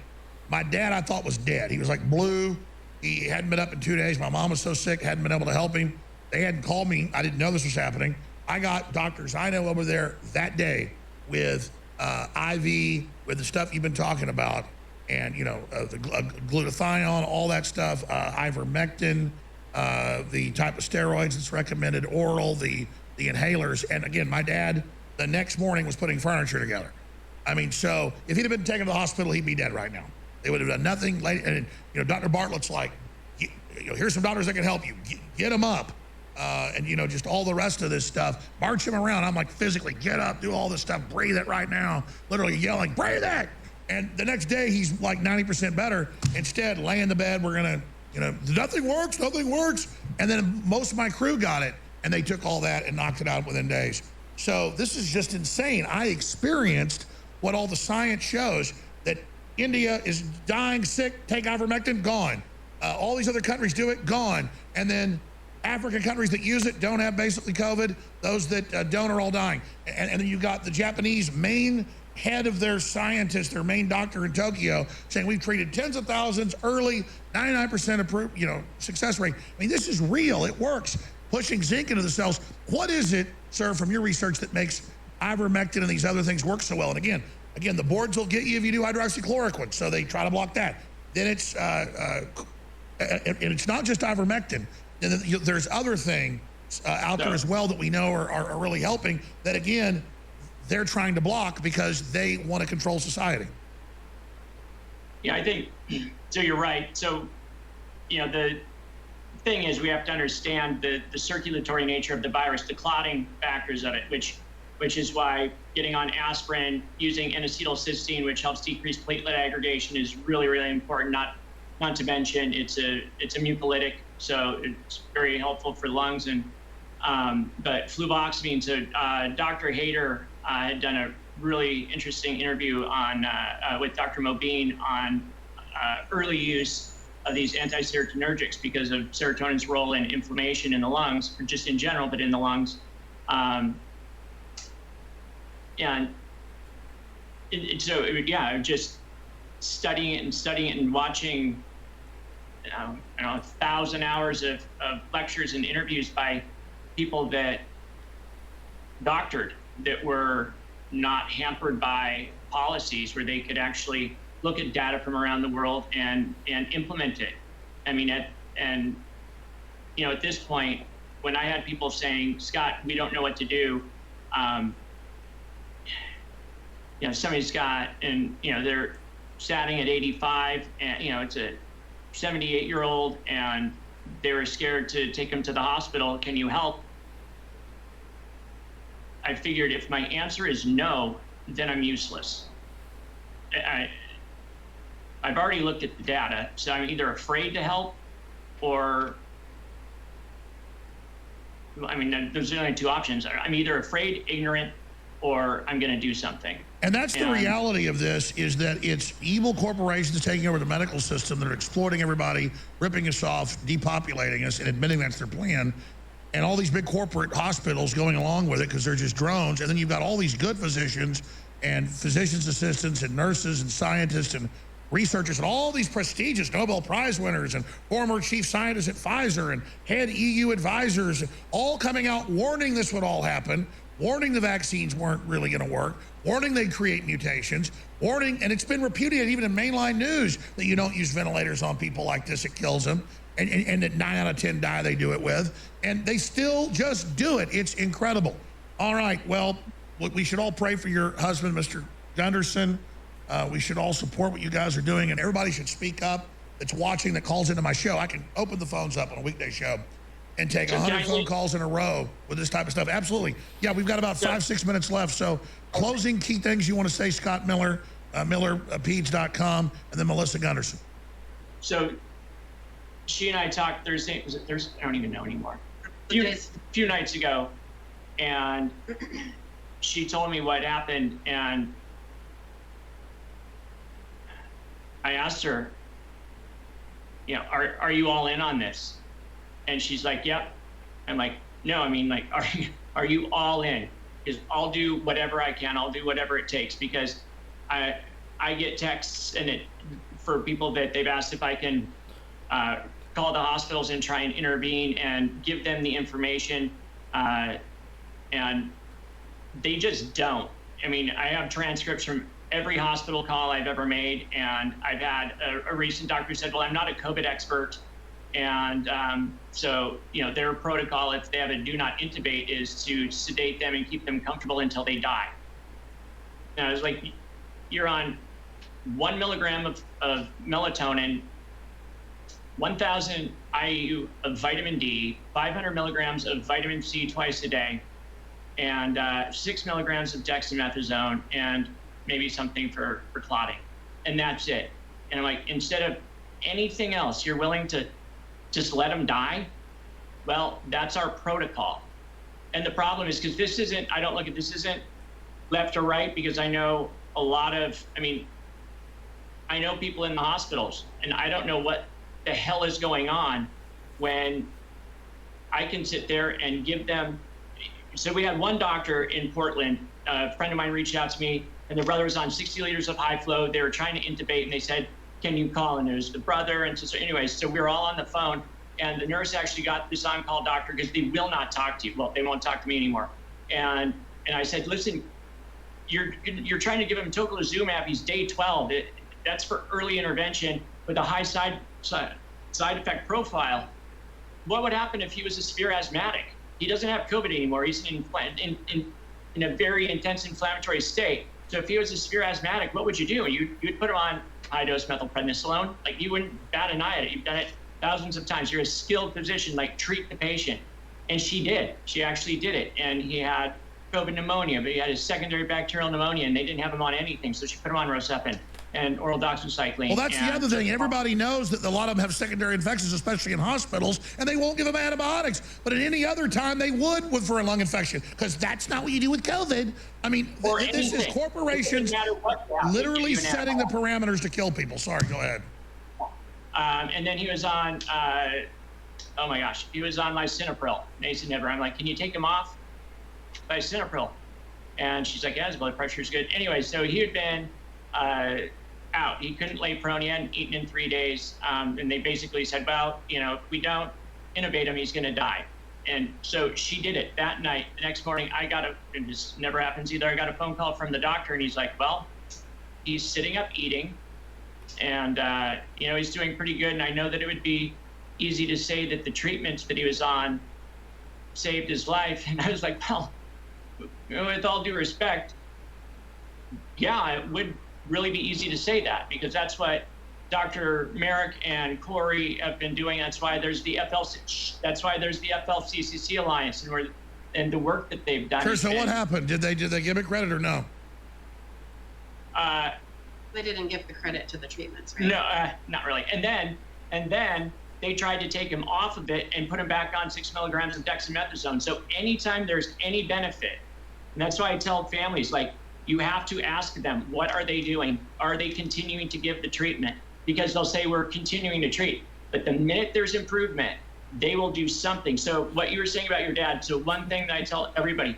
my dad I thought was dead. He was like blue. He hadn't been up in 2 days. My mom was so sick, hadn't been able to help him. They hadn't called me. I didn't know this was happening. I got doctors I know over there that day with IV, with the stuff you've been talking about, and you know, the glutathione, all that stuff, ivermectin, the type of steroids that's recommended, oral, the inhalers. And again, my dad, the next morning, was putting furniture together. I mean, so if he'd have been taken to the hospital, he'd be dead right now. They would have done nothing. And you know, Dr. Bartlett's like, you know, here's some doctors that can help you. Get him up. And you know, just all the rest of this stuff, march him around. I'm like, physically, get up, do all this stuff, breathe it right now, literally yelling, breathe it. And the next day he's like 90% better. Instead, lay in the bed, we're gonna, you know, nothing works. And then most of my crew got it, and they took all that and knocked it out within days. So this is just insane. I experienced what all the science shows, that India is dying sick, take ivermectin, gone. All these other countries do it, gone. And then African countries that use it don't have basically COVID. Those that don't are all dying. And then you've got the Japanese main head of their scientist, their main doctor in Tokyo, saying we've treated tens of thousands early, 99% approved, you know, success rate. I mean, this is real. It works. Pushing zinc into the cells. What is it, sir, from your research that makes ivermectin and these other things work so well? And again, the boards will get you if you do hydroxychloroquine, so they try to block that. Then it's, and it's not just ivermectin. And there's other things out there as well that we know are really helping, that again, they're trying to block because they want to control society. Yeah, I think, so you're right. So, you know, the thing is, we have to understand the circulatory nature of the virus, the clotting factors of it, which is why getting on aspirin, using N-acetylcysteine, which helps decrease platelet aggregation, is really, really important. Not to mention, it's a mucolytic, so it's very helpful for lungs. And but fluvoxamine, so Dr. Hayter had done a really interesting interview on with Dr. Mobeen on early use of these anti-serotonergics because of serotonin's role in inflammation in the lungs, or just in general, but in the lungs. Just studying it and watching, 1,000 hours of lectures and interviews by people that doctored, that were not hampered by policies, where they could actually look at data from around the world and implement it. I mean, at this point, when I had people saying, Scott, we don't know what to do, somebody's got, and they're starting at 85, and it's a 78-year-old, and they were scared to take him to the hospital. Can you help? I figured if my answer is no, then I'm useless. I've already looked at the data, so I'm either afraid to help, or, there's only two options. I'm either afraid, ignorant, or I'm going to do something. And that's the reality of this, is that it's evil corporations taking over the medical system that are exploiting everybody, ripping us off, depopulating us, and admitting that's their plan. And all these big corporate hospitals going along with it because they're just drones. And then you've got all these good physicians and physician's assistants and nurses and scientists and researchers and all these prestigious Nobel Prize winners and former chief scientists at Pfizer and head EU advisors all coming out warning this would all happen, warning the vaccines weren't really going to work, warning they'd create mutations, warning, and it's been repudiated even in mainline news that you don't use ventilators on people like this, it kills them, and that 9 out of 10 die they do it with, and they still just do it. It's incredible. All right, well, we should all pray for your husband, Mr. Gunderson. We should all support what you guys are doing, and everybody should speak up that's watching, that calls into my show. I can open the phones up on a weekday show and take 100 phone calls in a row with this type of stuff. Absolutely. Yeah, we've got about 5-6 minutes left. So closing key things you want to say, Scott Miller, MillerPeds.com, and then Melissa Gunderson. So she and I talked Thursday, I don't even know anymore. A few nights ago, and she told me what happened, and I asked her, are you all in on this? And she's like, yep. I'm like, no, are you all in? Because I'll do whatever I can. I'll do whatever it takes, because I get texts for people that they've asked if I can call the hospitals and try and intervene and give them the information, and they just don't. I have transcripts from every hospital call I've ever made, and I've had a recent doctor who said, well, I'm not a COVID expert, and so their protocol, if they have a do not intubate, is to sedate them and keep them comfortable until they die. And I was like, you're on 1 milligram of melatonin, 1,000 IU of vitamin D, 500 milligrams of vitamin C twice a day, and 6 milligrams of dexamethasone, and maybe something for clotting. And that's it. And I'm like, instead of anything else, you're willing to just let them die? Well, that's our protocol. And the problem is, because this isn't left or right, because I know a lot of, I know people in the hospitals, and I don't know what the hell is going on when I can sit there and give them. So we had one doctor in Portland, a friend of mine reached out to me, and the brother was on 60 liters of high flow. They were trying to intubate, and they said, can you call? And there's the brother and sister. Anyways, so we were all on the phone, and the nurse actually got this on-call doctor, because they will not talk to you. Well, they won't talk to me anymore. And I said, listen, you're trying to give him tocilizumab. He's day 12. That's for early intervention with a high side effect profile. What would happen if he was a severe asthmatic? He doesn't have COVID anymore. He's in a very intense inflammatory state. So if he was a severe asthmatic, what would you do? You'd put him on high-dose methylprednisolone. Like, you wouldn't bat an eye at it. You've done it thousands of times. You're a skilled physician, treat the patient. And she did. She actually did it. And he had COVID pneumonia, but he had a secondary bacterial pneumonia, and they didn't have him on anything. So she put him on Rocepin. and oral doxycycline. Well, that's the and other thing. Everybody knows that a lot of them have secondary infections, especially in hospitals, and they won't give them antibiotics. But at any other time, they would for a lung infection, because that's not what you do with COVID. I mean, this is corporations literally setting the parameters to kill people. Sorry, go ahead. And then he was on, oh my gosh, he was on lisinopril, Nasinibber. I'm like, can you take him off lisinopril? And she's like, yeah, his blood pressure's good. Anyway, so he had been out. He couldn't lay prone. He hadn't eaten in 3 days. And they basically said, well, you know, if we don't intubate him, he's going to die. And so she did it that night. The next morning, and this never happens either, I got a phone call from the doctor, and he's like, well, he's sitting up eating, and, you know, he's doing pretty good. And I know that it would be easy to say that the treatments that he was on saved his life. And I was like, well, with all due respect, yeah, it would really be easy to say that, because that's what Dr. Merrick and Corey have been doing. That's why there's the FLCCC Alliance, and the work that they've done. Sure, so what happened? Did they give it credit or no? They didn't give the credit to the treatments, right? No, not really. And then they tried to take him off of it and put him back on 6 milligrams of dexamethasone. So anytime there's any benefit, and that's why I tell families, like, you have to ask them, what are they doing? Are they continuing to give the treatment? Because they'll say, we're continuing to treat. But the minute there's improvement, they will do something. So what you were saying about your dad, so one thing that I tell everybody,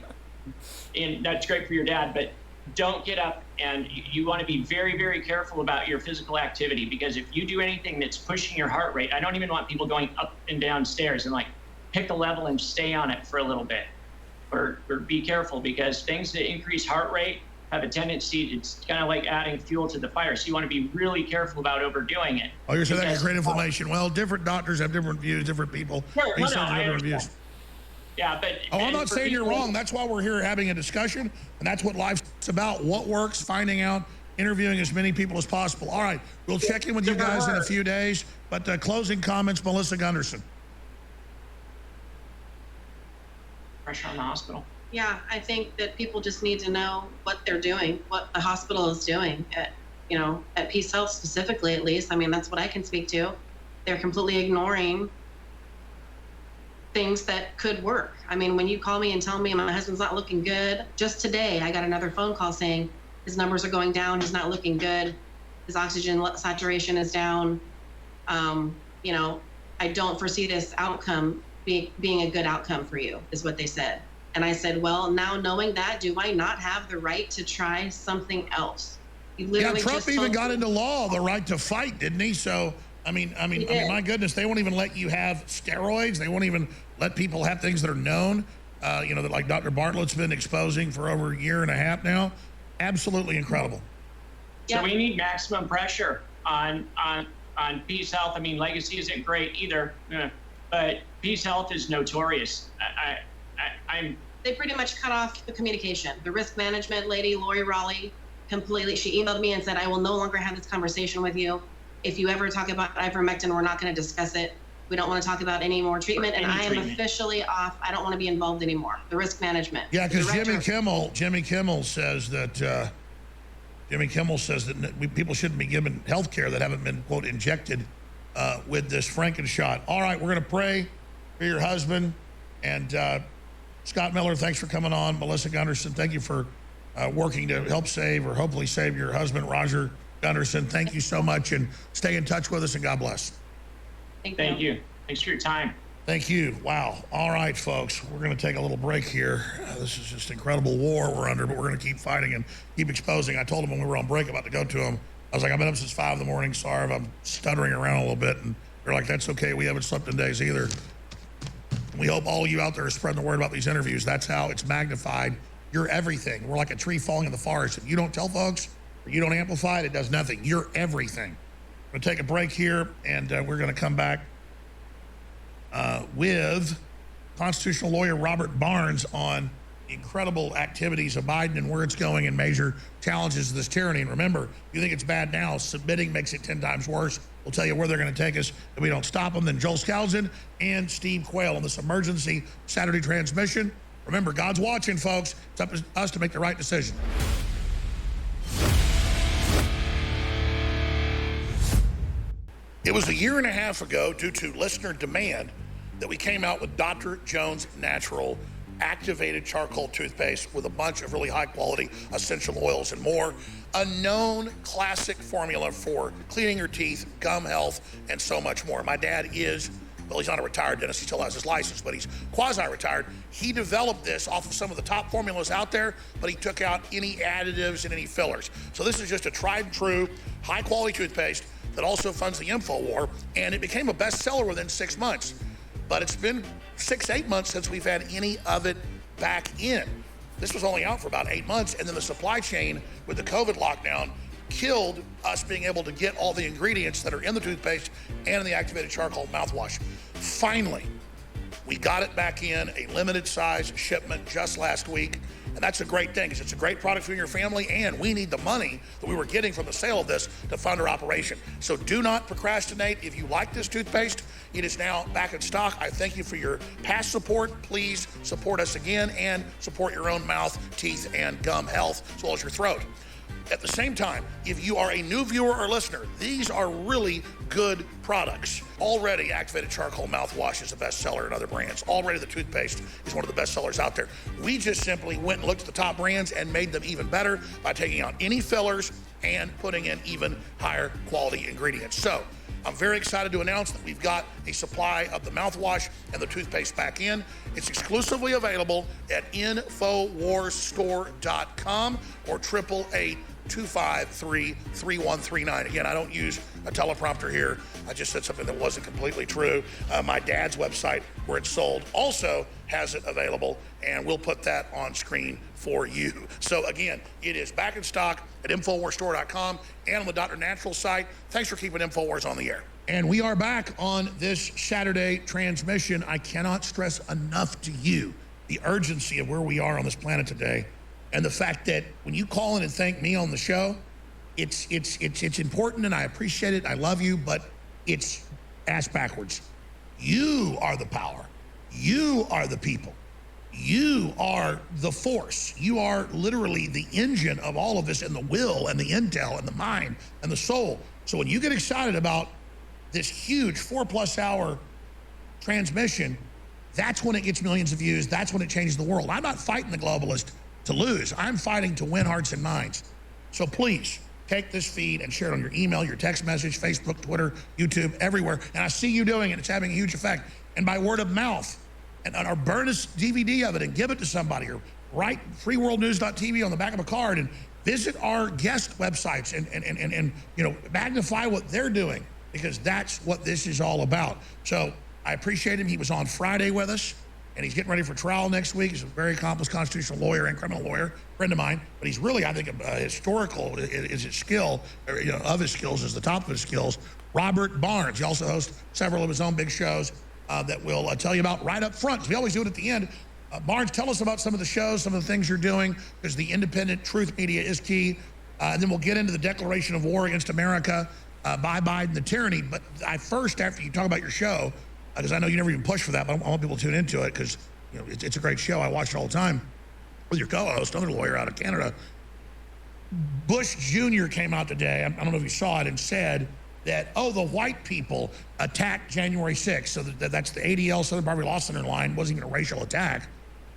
and that's great for your dad, but don't get up, and you want to be very, very careful about your physical activity, because if you do anything that's pushing your heart rate, I don't even want people going up and down stairs, and like, pick a level and stay on it for a little bit, or be careful, because things that increase heart rate have a tendency, it's kind of like adding fuel to the fire. So you want to be really careful about overdoing it. Oh, you're saying that can create inflammation. Well, different doctors have different views, different people. These have different views. Yeah, but... Oh, I'm not saying you're wrong. That's why we're here having a discussion, and that's what life's about. What works, finding out, interviewing as many people as possible. All right, we'll check in with you guys in a few days, but closing comments, Melissa Gunderson. Pressure on the hospital. Yeah, I think that people just need to know what they're doing, what the hospital is doing at Peace Health specifically, at least. I mean, that's what I can speak to. They're completely ignoring things that could work. I mean, when you call me and tell me my husband's not looking good, just today I got another phone call saying his numbers are going down, he's not looking good, his oxygen saturation is down. You know, I don't foresee this outcome being a good outcome for you, is what they said. And I said, well, now knowing that, do I not have the right to try something else? Yeah, Trump even got into law the right to fight, didn't he? So, I mean, my goodness, they won't even let you have steroids. They won't even let people have things that are known, you know, that like Dr. Bartlett's been exposing for over a year and a half now. Absolutely incredible. So we need maximum pressure on Peace Health. I mean, Legacy isn't great either, but Peace Health is notorious. They pretty much cut off the communication. The risk management lady, Lori Raleigh, completely, she emailed me and said, I will no longer have this conversation with you. If you ever talk about ivermectin, we're not going to discuss it. We don't want to talk about any more treatment, and I am officially off. I don't want to be involved anymore. The risk management. Yeah, because Jimmy Kimmel says that people shouldn't be given health care that haven't been, quote, injected with this Frankenshot. All right, we're going to pray for your husband. And Scott Miller, thanks for coming on. Melissa Gunderson, thank you for working to help save or hopefully save your husband, Roger Gunderson. Thank you so much, and stay in touch with us, and God bless. Thank you. Thanks for your time. Thank you. Wow. All right, folks, we're going to take a little break here. This is just incredible war we're under, but we're going to keep fighting and keep exposing. I told him when we were on break about to go to him, I was like, I've been up since 5 in the morning. Sorry if I'm stuttering around a little bit. And they're like, that's okay. We haven't slept in days either. We hope all of you out there are spreading the word about these interviews. That's how it's magnified. You're everything. We're like a tree falling in the forest. If you don't tell folks, or you don't amplify it, it does nothing. You're everything. We're going to take a break here, and we're going to come back with constitutional lawyer Robert Barnes on incredible activities of Biden and where it's going and major challenges of this tyranny. And remember, if you think it's bad now, submitting makes it 10 times worse. We'll tell you where they're going to take us if we don't stop them. Then Joel Skousen and Steve Quayle on this emergency Saturday transmission. Remember, God's watching, folks. It's up to us to make the right decision. It was a year and a half ago, due to listener demand, that we came out with Dr. Jones Natural activated charcoal toothpaste with a bunch of really high quality essential oils and more. A known classic formula for cleaning your teeth, gum health, and so much more. My dad is, well, he's not a retired dentist, he still has his license, but he's quasi-retired. He developed this off of some of the top formulas out there, but he took out any additives and any fillers. So this is just a tried and true, high quality toothpaste that also funds the InfoWar, and it became a bestseller within 6 months. But it's been 6-8 months since we've had any of it back in. This was only out for about 8 months, and then the supply chain with the COVID lockdown killed us being able to get all the ingredients that are in the toothpaste and in the activated charcoal mouthwash. Finally, we got it back in a limited size shipment just last week. And that's a great thing, because it's a great product for your family, and we need the money that we were getting from the sale of this to fund our operation. So do not procrastinate. If you like this toothpaste, it is now back in stock. I thank you for your past support. Please support us again and support your own mouth, teeth, and gum health, as well as your throat. At the same time, if you are a new viewer or listener, these are really good products. Already, activated charcoal mouthwash is a bestseller in other brands. Already, the toothpaste is one of the best sellers out there. We just simply went and looked at the top brands and made them even better by taking out any fillers and putting in even higher quality ingredients. So, I'm very excited to announce that we've got a supply of the mouthwash and the toothpaste back in. It's exclusively available at InfoWarsStore.com or 888-253-3139. Again, I don't use a teleprompter here. I just said something that wasn't completely true. My dad's website, where it's sold, also has it available, and we'll put that on screen for you. So again, it is back in stock at InfoWarsStore.com and on the Dr. Natural site. Thanks for keeping InfoWars on the air. And we are back on this Saturday transmission. I cannot stress enough to you the urgency of where we are on this planet today, and the fact that when you call in and thank me on the show, it's important, and I appreciate it. I love you, but it's ass backwards. You are the power. You are the people. You are the force. You are literally the engine of all of this, and the will and the intel and the mind and the soul. So when you get excited about this huge 4+ hour transmission, that's when it gets millions of views. That's when it changes the world. I'm not fighting the globalist to lose. I'm fighting to win hearts and minds. So please take this feed and share it on your email, your text message, Facebook, Twitter, YouTube, everywhere. And I see you doing it. It's having a huge effect. And by word of mouth, or burn a DVD of it and give it to somebody, or write freeworldnews.tv on the back of a card and visit our guest websites and you know, magnify what they're doing, because that's what this is all about. So I appreciate him. He was on Friday with us, and he's getting ready for trial next week. He's a very accomplished constitutional lawyer and criminal lawyer, friend of mine, but he's really, I think, historical is his skill, or, you know, of his skills, is the top of his skills. Robert Barnes, he also hosts several of his own big shows that we'll tell you about right up front, because we always do it at the end. Barnes, tell us about some of the shows, some of the things you're doing, because the independent truth media is key. And then we'll get into the declaration of war against America by Biden, the tyranny. But first, after you talk about your show, because I know you never even push for that, but I want people to tune into it, because you know it's a great show. I watch it all the time with your co-host, another lawyer out of Canada. Bush Jr. came out today, I don't know if you saw it, and said that, oh, the white people attacked January 6th. So that's the ADL, Southern Poverty Law Center line, wasn't even a racial attack.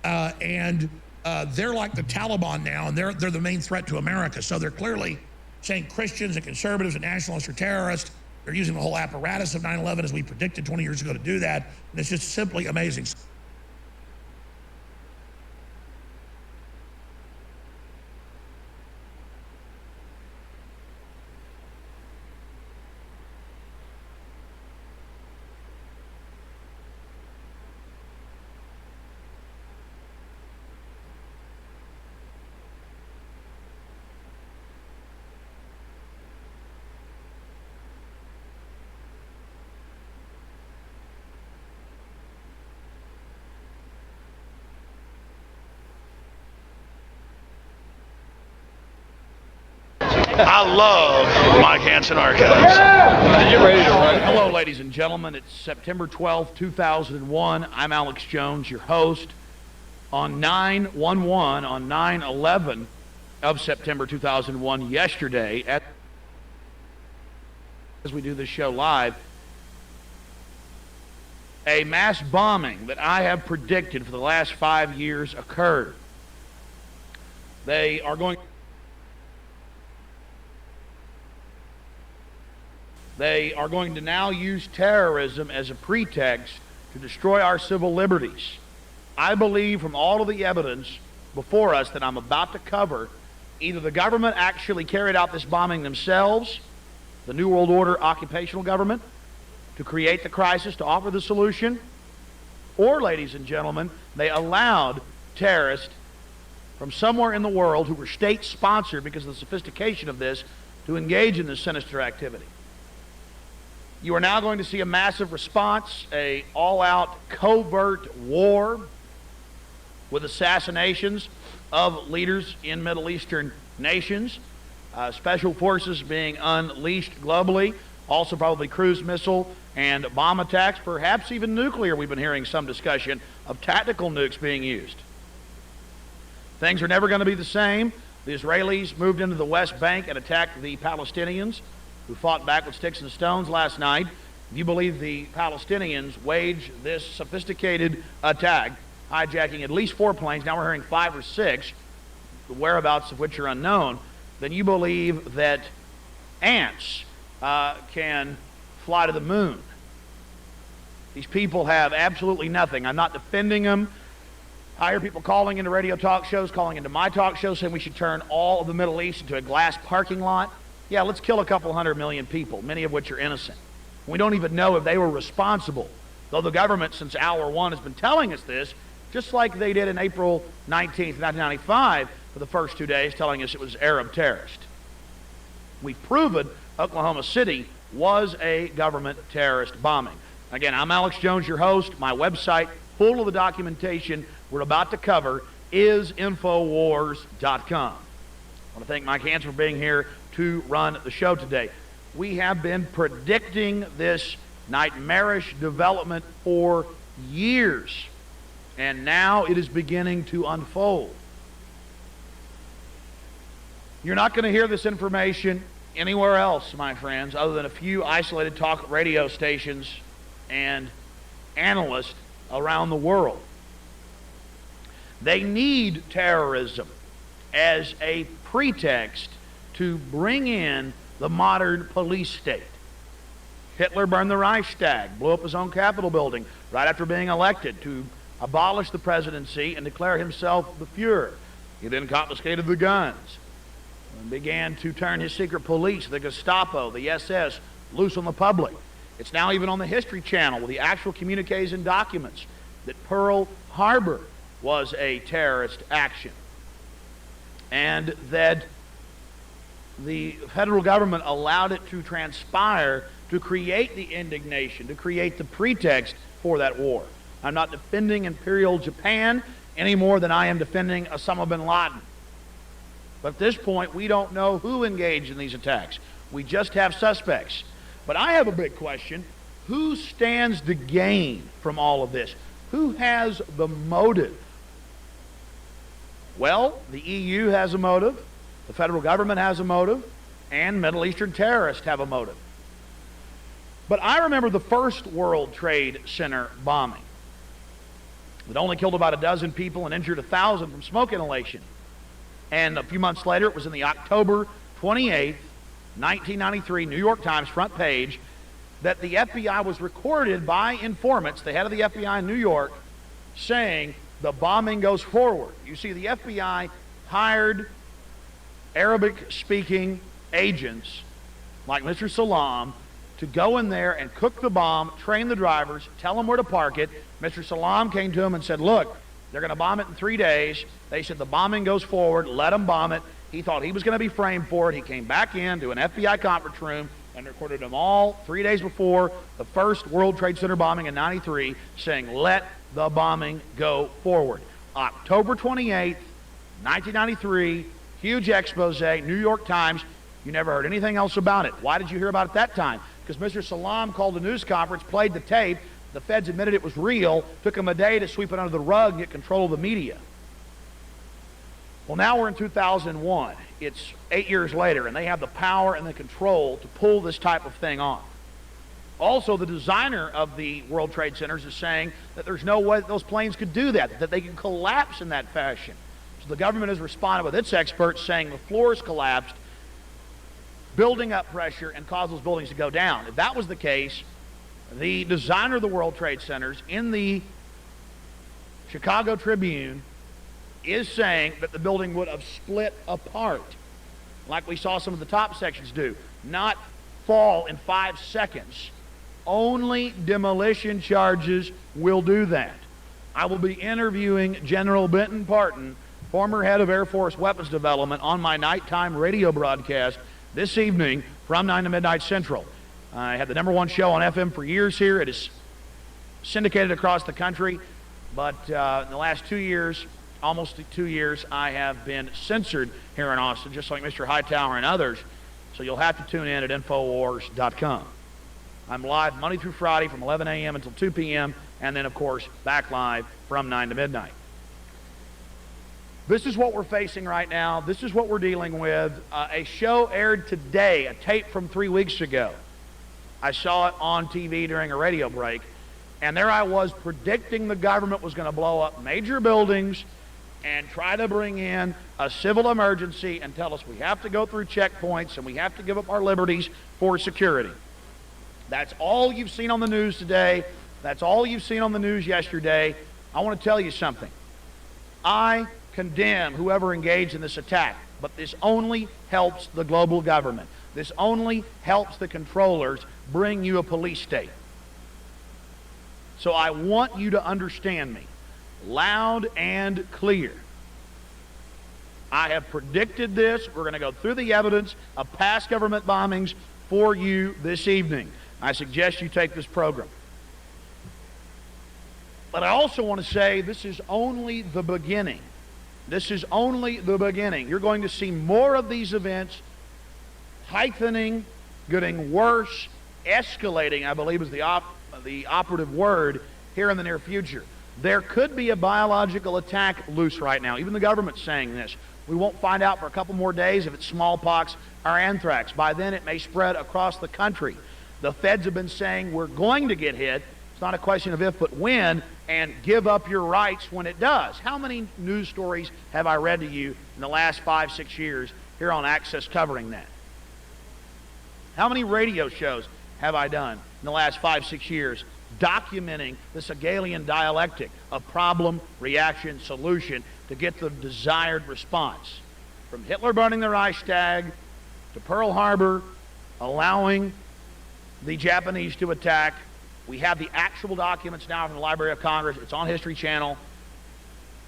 And they're like the Taliban now, and they're the main threat to America. So they're clearly saying Christians and conservatives and nationalists are terrorists. They're using the whole apparatus of 9/11 as we predicted 20 years ago to do that. And it's just simply amazing. I love Mike Hansen Archives. Get ready to run. Hello, ladies and gentlemen. It's September 12th, 2001. I'm Alex Jones, your host. On 9/11, on 9/11 of September 2001, yesterday, at as we do this show live, a mass bombing that I have predicted for the last 5 years occurred. They are going to now use terrorism as a pretext to destroy our civil liberties. I believe from all of the evidence before us that I'm about to cover, either the government actually carried out this bombing themselves, the New World Order occupational government, to create the crisis, to offer the solution, or, ladies and gentlemen, they allowed terrorists from somewhere in the world who were state-sponsored because of the sophistication of this to engage in this sinister activity. You are now going to see a massive response, a all-out covert war with assassinations of leaders in Middle Eastern nations, special forces being unleashed globally, also probably cruise missile and bomb attacks, perhaps even nuclear. We've been hearing some discussion of tactical nukes being used. Things are never going to be the same. The Israelis moved into the West Bank and attacked the Palestinians, who fought back with sticks and stones last night. If you believe the Palestinians waged this sophisticated attack, hijacking at least 4 planes, now we're hearing 5 or 6, the whereabouts of which are unknown, then you believe that ants can fly to the moon. These people have absolutely nothing. I'm not defending them. I hear people calling into radio talk shows, calling into my talk shows, saying we should turn all of the Middle East into a glass parking lot. Yeah, let's kill a couple 100 million people, many of which are innocent. We don't even know if they were responsible, though the government since hour one has been telling us this, just like they did in April 19th, 1995, for the first 2 days, telling us it was Arab terrorist. We've proven Oklahoma City was a government terrorist bombing. Again, I'm Alex Jones, your host. My website, full of the documentation we're about to cover, is Infowars.com. I want to thank Mike Hansen for being here to run the show today. We have been predicting this nightmarish development for years, and now it is beginning to unfold. You're not going to hear this information anywhere else, my friends, other than a few isolated talk radio stations and analysts around the world. They need terrorism as a pretext to bring in the modern police state. Hitler burned the Reichstag, blew up his own Capitol building right after being elected to abolish the presidency and declare himself the Fuhrer. He then confiscated the guns and began to turn his secret police, the Gestapo, the SS, loose on the public. It's now even on the History Channel with the actual communiques and documents that Pearl Harbor was a terrorist action, and that the federal government allowed it to transpire to create the indignation, to create the pretext for that war. I'm not defending Imperial Japan any more than I am defending Osama bin Laden. But at this point, we don't know who engaged in these attacks. We just have suspects. But I have a big question. Who stands to gain from all of this? Who has the motive? Well, the EU has a motive, the federal government has a motive, and Middle Eastern terrorists have a motive. But I remember the first World Trade Center bombing. It only killed about a dozen people and injured 1,000 from smoke inhalation. And a few months later, it was in the October 28th, 1993 New York Times front page that the FBI was recorded by informants, the head of the FBI in New York, saying the bombing goes forward. You see, the FBI hired Arabic-speaking agents like Mr. Salam to go in there and cook the bomb, train the drivers, tell them where to park it. Mr. Salam came to him and said, look, they're going to bomb it in 3 days. They said the bombing goes forward, let them bomb it. He thought he was going to be framed for it. He came back into an FBI conference room and recorded them all 3 days before the first World Trade Center bombing in '93, saying, let the bombing go forward. October 28th, 1993, huge expose, New York Times. You never heard anything else about it. Why did you hear about it that time? Because Mr. Salam called a news conference, played the tape, the feds admitted it was real, took them a day to sweep it under the rug and get control of the media. Well, now we're in 2001. It's 8 years later, and they have the power and the control to pull this type of thing off. Also, the designer of the World Trade Centers is saying that there's no way that those planes could do that they can collapse in that fashion. So the government has responded with its experts saying the floors collapsed, building up pressure, and caused those buildings to go down. If that was the case, the designer of the World Trade Centers in the Chicago Tribune is saying that the building would have split apart, like we saw some of the top sections do, not fall in 5 seconds. Only demolition charges will do that. I will be interviewing General Benton Parton, former head of Air Force Weapons Development, on my nighttime radio broadcast this evening from 9 to midnight Central. I had the #1 show on FM for years here. It is syndicated across the country, but in the last 2 years, almost 2 years, I have been censored here in Austin, just like Mr. Hightower and others. So you'll have to tune in at Infowars.com. I'm live Monday through Friday from 11 a.m. until 2 p.m., and then, of course, back live from 9 to midnight. This is what we're facing right now. This is what we're dealing with. A show aired today, a tape from 3 weeks ago. I saw it on TV during a radio break, and there I was predicting the government was going to blow up major buildings and try to bring in a civil emergency and tell us we have to go through checkpoints and we have to give up our liberties for security. That's all you've seen on the news today. That's all you've seen on the news yesterday. I want to tell you something. I condemn whoever engaged in this attack, but this only helps the global government. This only helps the controllers bring you a police state. So I want you to understand me loud and clear. I have predicted this. We're going to go through the evidence of past government bombings for you this evening. I suggest you take this program. But I also want to say this is only the beginning. This is only the beginning. You're going to see more of these events heightening, getting worse, escalating, I believe is the operative word, here in the near future. There could be a biological attack loose right now. Even the government's saying this. We won't find out for a couple more days if it's smallpox or anthrax. By then it may spread across the country. The feds have been saying we're going to get hit. It's not a question of if but when, and give up your rights when it does. How many news stories have I read to you in the last 5-6 years here on Access covering that? How many radio shows have I done in the last 5-6 years documenting this Hegelian dialectic of problem, reaction, solution to get the desired response? From Hitler burning the Reichstag to Pearl Harbor, allowing the Japanese to attack. We have the actual documents now from the Library of Congress. It's on History Channel.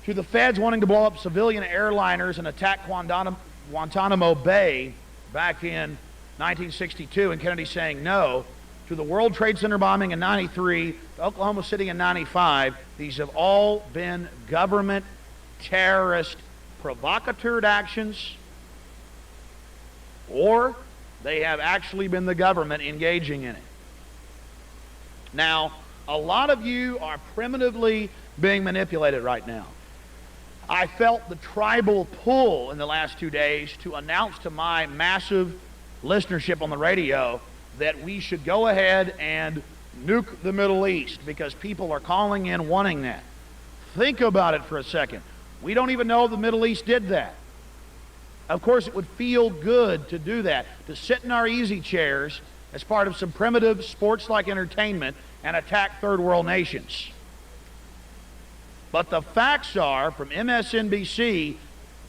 To the feds wanting to blow up civilian airliners and attack Guantanamo Bay back in 1962, and Kennedy saying no. To the World Trade Center bombing in 93, to Oklahoma City in 95. These have all been government terrorist provocateur actions, or they have actually been the government engaging in it. Now, a lot of you are primitively being manipulated right now. I felt the tribal pull in the last 2 days to announce to my massive listenership on the radio that we should go ahead and nuke the Middle East because people are calling in wanting that. Think about it for a second. We don't even know the Middle East did that. Of course, it would feel good to do that, to sit in our easy chairs as part of some primitive sports-like entertainment and attack third world nations. But the facts are, from MSNBC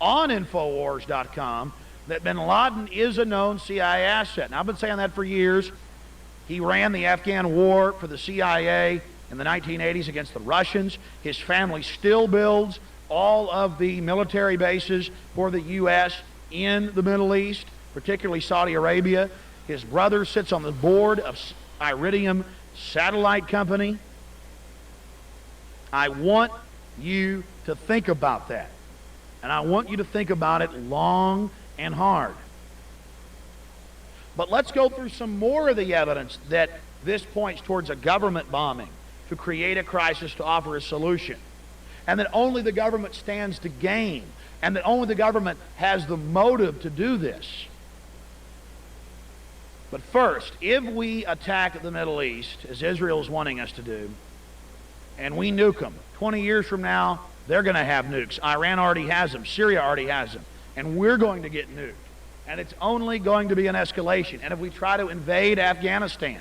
on Infowars.com, that bin Laden is a known CIA asset. And I've been saying that for years. He ran the Afghan war for the CIA in the 1980s against the Russians. His family still builds all of the military bases for the U.S. in the Middle East, particularly Saudi Arabia. His brother sits on the board of Iridium Satellite Company. I want you to think about that. And I want you to think about it long and hard. But let's go through some more of the evidence that this points towards a government bombing to create a crisis to offer a solution. And that only the government stands to gain and that only the government has the motive to do this. But first, if we attack the Middle East, as Israel is wanting us to do, and we nuke them, 20 years from now, they're going to have nukes. Iran already has them. Syria already has them. And we're going to get nuked. And it's only going to be an escalation. And if we try to invade Afghanistan,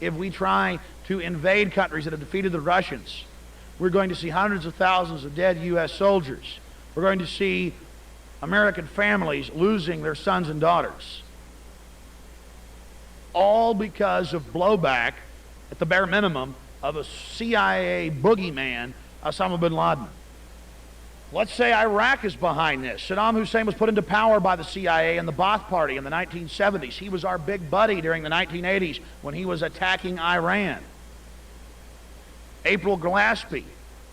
if we try to invade countries that have defeated the Russians, we're going to see hundreds of thousands of dead U.S. soldiers. We're going to see American families losing their sons and daughters. All because of blowback, at the bare minimum, of a CIA boogeyman, Osama bin Laden. Let's say Iraq is behind this. Saddam Hussein was put into power by the CIA and the Ba'ath Party in the 1970s. He was our big buddy during the 1980s when he was attacking Iran. April Gillespie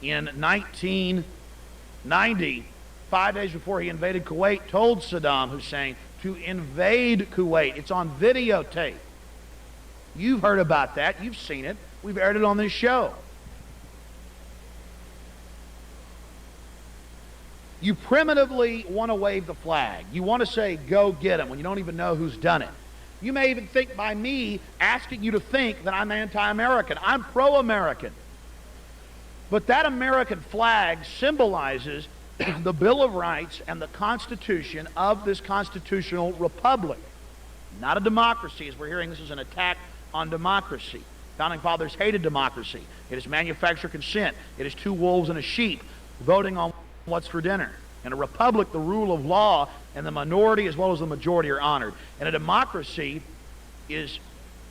in 1990, 5 days before he invaded Kuwait, told Saddam Hussein to invade Kuwait. It's on videotape. You've heard about that. You've seen it. We've aired it on this show. You primitively want to wave the flag. You want to say, go get them, when you don't even know who's done it. You may even think by me asking you to think that I'm anti-American. I'm pro-American. But that American flag symbolizes the Bill of Rights and the Constitution of this constitutional republic. Not a democracy, as we're hearing this is an attack on democracy. Founding Fathers hated democracy. It is manufactured consent. It is two wolves and a sheep voting on what's for dinner. In a republic, the rule of law and the minority as well as the majority are honored. And a democracy is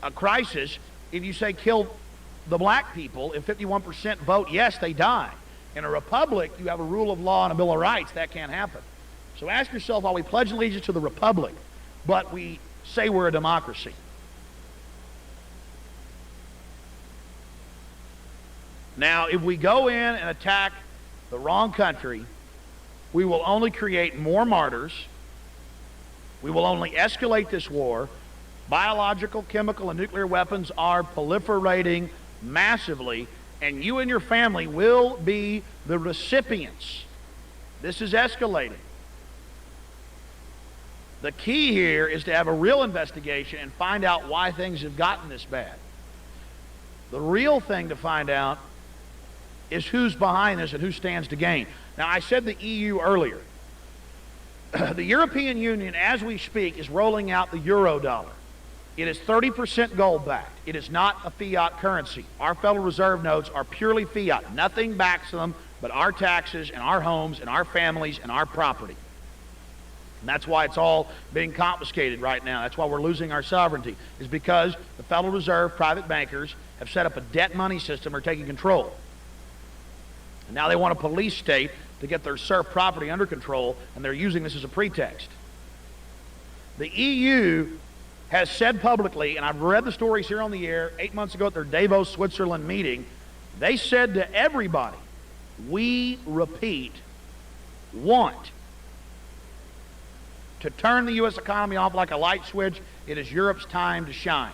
a crisis if you say kill the black people. If 51% vote yes, they die. In a republic, you have a rule of law and a Bill of Rights. That can't happen. So ask yourself, while we pledge allegiance to the republic, but we say we're a democracy. Now, if we go in and attack the wrong country, we will only create more martyrs. We will only escalate this war. Biological, chemical, and nuclear weapons are proliferating massively, and you and your family will be the recipients. This is escalating. The key here is to have a real investigation and find out why things have gotten this bad. The real thing to find out is who's behind this and who stands to gain. Now, I said the EU earlier. The European Union, as we speak, is rolling out the euro dollar. It is 30% gold-backed. It is not a fiat currency. Our Federal Reserve notes are purely fiat. Nothing backs them but our taxes and our homes and our families and our property. And that's why it's all being confiscated right now. That's why we're losing our sovereignty, is because the Federal Reserve, private bankers, have set up a debt money system, are taking control. And now they want a police state to get their serf property under control, and they're using this as a pretext. The EU has said publicly, and I've read the stories here on the air, 8 months ago at their Davos, Switzerland meeting, they said to everybody, we, repeat, want to turn the U.S. economy off like a light switch. It is Europe's time to shine.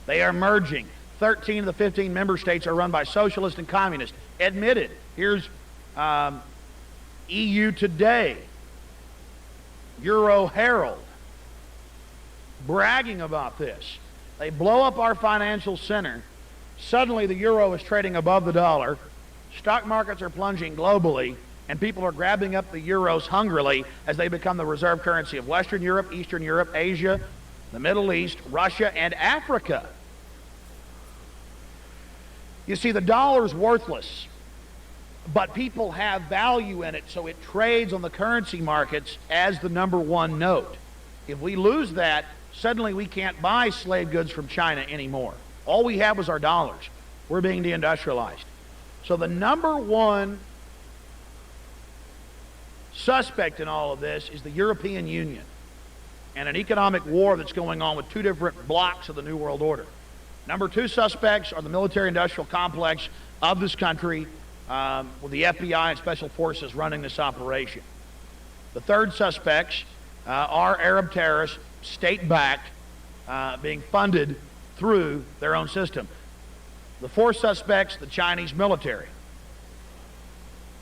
They are merging. 13 of the 15 member states are run by socialists and communists. Admitted. Here's EU Today, Euro Herald, bragging about this. They blow up our financial center. Suddenly the euro is trading above the dollar. Stock markets are plunging globally, and people are grabbing up the euros hungrily as they become the reserve currency of Western Europe, Eastern Europe, Asia, the Middle East, Russia, and Africa. You see, the dollar's worthless, but people have value in it, so it trades on the currency markets as the #1 note. If we lose that, suddenly we can't buy slave goods from China anymore. All we have was our dollars. We're being deindustrialized. So the #1 suspect in all of this is the European Union and an economic war that's going on with two different blocks of the New World Order. #2 suspects are the military-industrial complex of this country, with the FBI and special forces running this operation. The third suspects are Arab terrorists, state-backed, being funded through their own system. The fourth suspects, the Chinese military.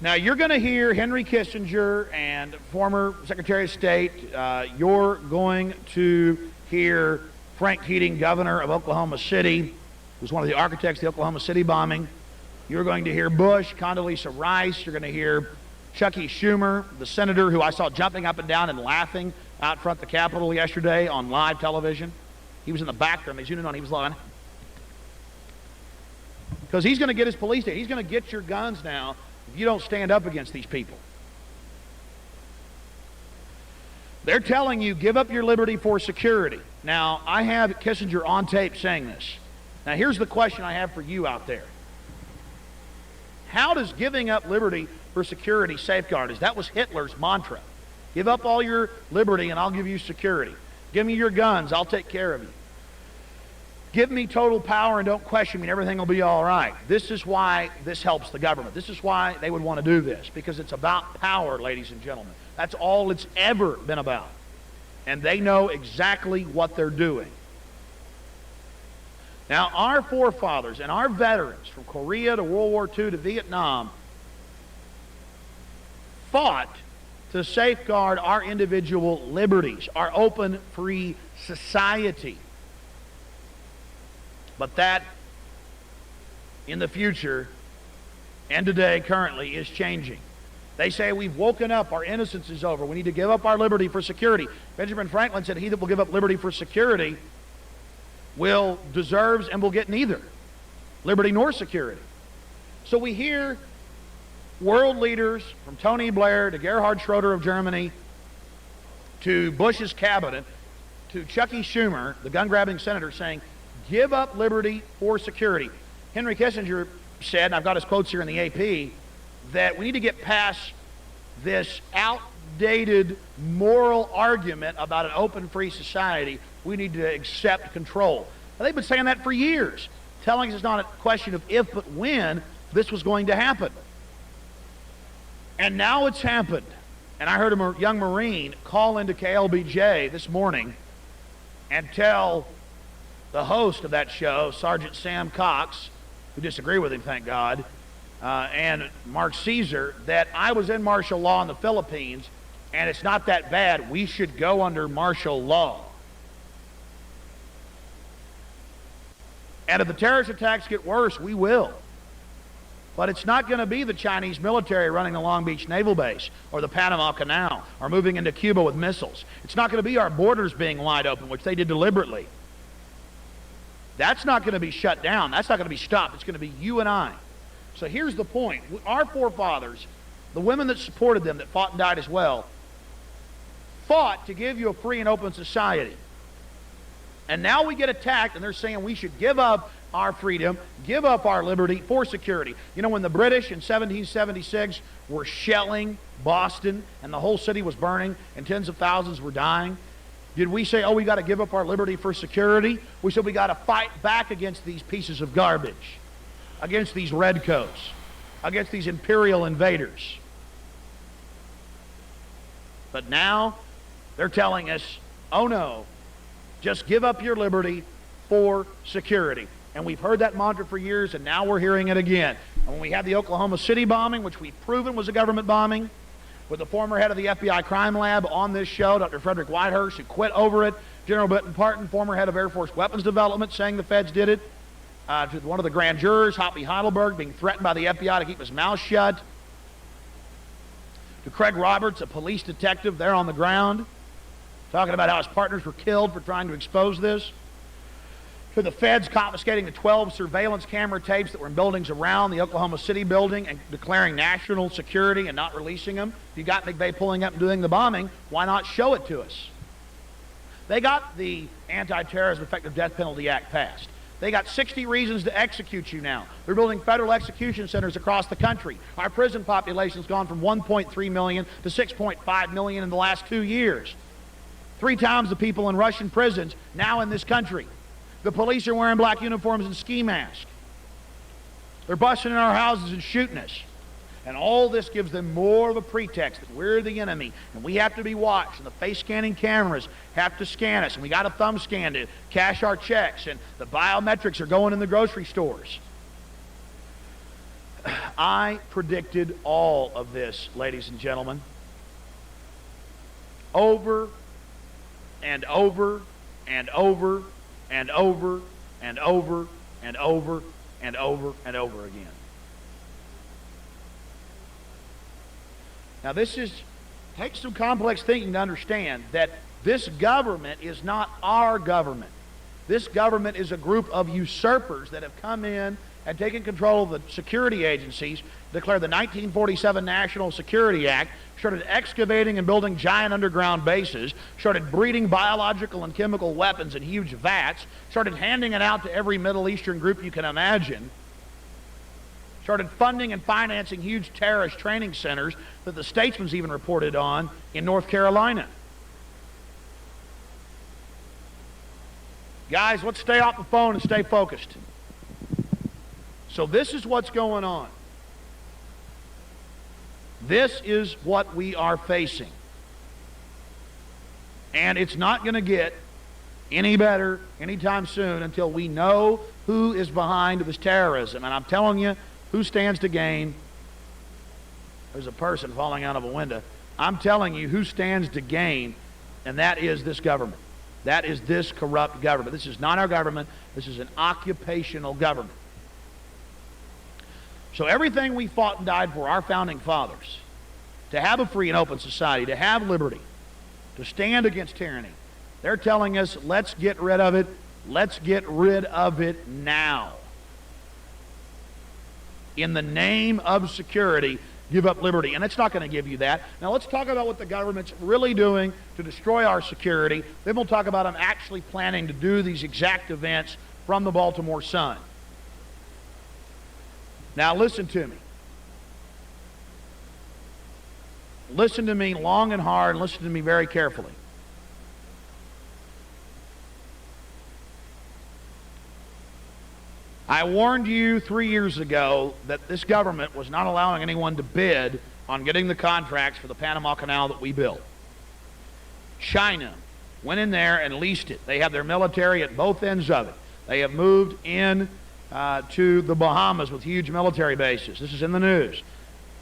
Now, you're going to hear Henry Kissinger and former Secretary of State. You're going to hear Frank Keating, governor of Oklahoma City, who's one of the architects of the Oklahoma City bombing. You're going to hear Bush, Condoleezza Rice. You're going to hear Chucky Schumer, the senator who I saw jumping up and down and laughing out front the Capitol yesterday on live television. He was in the background. They zoomed in on. He was laughing. Because he's going to get his police state. He's going to get your guns now if you don't stand up against these people. They're telling you, give up your liberty for security. Now, I have Kissinger on tape saying this. Now, here's the question I have for you out there. How does giving up liberty for security safeguard us? That was Hitler's mantra. Give up all your liberty and I'll give you security. Give me your guns, I'll take care of you. Give me total power and don't question me and everything will be all right. This is why this helps the government. This is why they would want to do this, because it's about power, ladies and gentlemen. That's all it's ever been about. And they know exactly what they're doing. Now, our forefathers and our veterans from Korea to World War II to Vietnam fought to safeguard our individual liberties, our open, free society. But that, in the future, and today, currently, is changing. They say we've woken up, our innocence is over, we need to give up our liberty for security. Benjamin Franklin said he that will give up liberty for security deserves and will get neither liberty nor security. So we hear world leaders from Tony Blair to Gerhard Schroeder of Germany to Bush's cabinet to Chucky Schumer, the gun-grabbing senator, saying, give up liberty for security. Henry Kissinger said, and I've got his quotes here in the AP, that we need to get past this outdated moral argument about an open, free society. We need to accept control. Now, they've been saying that for years, telling us it's not a question of if but when this was going to happen. And now it's happened. And I heard a young Marine call into KLBJ this morning and tell the host of that show, Sergeant Sam Cox, who disagree with him, thank God, and Mark Caesar, that I was in martial law in the Philippines, and it's not that bad. We should go under martial law. And if the terrorist attacks get worse, we will. But it's not going to be the Chinese military running the Long Beach Naval Base or the Panama Canal or moving into Cuba with missiles. It's not going to be our borders being wide open, which they did deliberately. That's not going to be shut down. That's not going to be stopped. It's going to be you and I. So here's the point. Our forefathers, the women that supported them, that fought and died as well, fought to give you a free and open society. And now we get attacked, and they're saying we should give up our freedom, give up our liberty for security. You know, when the British in 1776 were shelling Boston and the whole city was burning and tens of thousands were dying, did we say, oh, we got to give up our liberty for security? We said we got to fight back against these pieces of garbage, against these redcoats, against these imperial invaders. But now they're telling us, oh no, just give up your liberty for security. And we've heard that mantra for years, and now we're hearing it again. And when we had the Oklahoma City bombing, which we've proven was a government bombing, with the former head of the FBI crime lab on this show, Dr. Frederick Whitehurst, who quit over it, General Benton Parton, former head of Air Force weapons development, saying the feds did it, to one of the grand jurors, Hoppy Heidelberg, being threatened by the FBI to keep his mouth shut, to Craig Roberts, a police detective there on the ground, talking about how his partners were killed for trying to expose this, to the feds confiscating the 12 surveillance camera tapes that were in buildings around the Oklahoma City building and declaring national security and not releasing them. If you got McVeigh pulling up and doing the bombing, why not show it to us? They got the Anti-Terrorism Effective Death Penalty Act passed. They got 60 reasons to execute you now. They're building federal execution centers across the country. Our prison population has gone from 1.3 million to 6.5 million in the last 2 years. 3 times the people in Russian prisons now in this country. The police are wearing black uniforms and ski masks. They're busting in our houses and shooting us. And all this gives them more of a pretext that we're the enemy and we have to be watched, and the face scanning cameras have to scan us, and we got a thumb scan to cash our checks, and the biometrics are going in the grocery stores. I predicted all of this, ladies and gentlemen. Over and over and over and over and over and over and over and over again. Now takes some complex thinking to understand that this government is not our government. This government is a group of usurpers that have come in and taken control of the security agencies, declared the 1947 National Security Act, started excavating and building giant underground bases, started breeding biological and chemical weapons in huge vats, started handing it out to every Middle Eastern group you can imagine, started funding and financing huge terrorist training centers that the Statesman's even reported on in North Carolina. Guys, let's stay off the phone and stay focused. So this is what's going on. This is what we are facing. And it's not going to get any better anytime soon until we know who is behind this terrorism. And I'm telling you, who stands to gain? There's a person falling out of a window. I'm telling you who stands to gain, and that is this government. That is this corrupt government. This is not our government. This is an occupational government. So everything we fought and died for, our founding fathers, to have a free and open society, to have liberty, to stand against tyranny, they're telling us, let's get rid of it. Let's get rid of it now. In the name of security, give up liberty. And it's not going to give you that. Now let's talk about what the government's really doing to destroy our security. Then we'll talk about them actually planning to do these exact events from the Baltimore Sun. Now listen to me. Listen to me long and hard, and listen to me very carefully. I warned you 3 years ago that this government was not allowing anyone to bid on getting the contracts for the Panama Canal that we built. China went in there and leased it. They have their military at both ends of it. They have moved in to the Bahamas with huge military bases. This is in the news.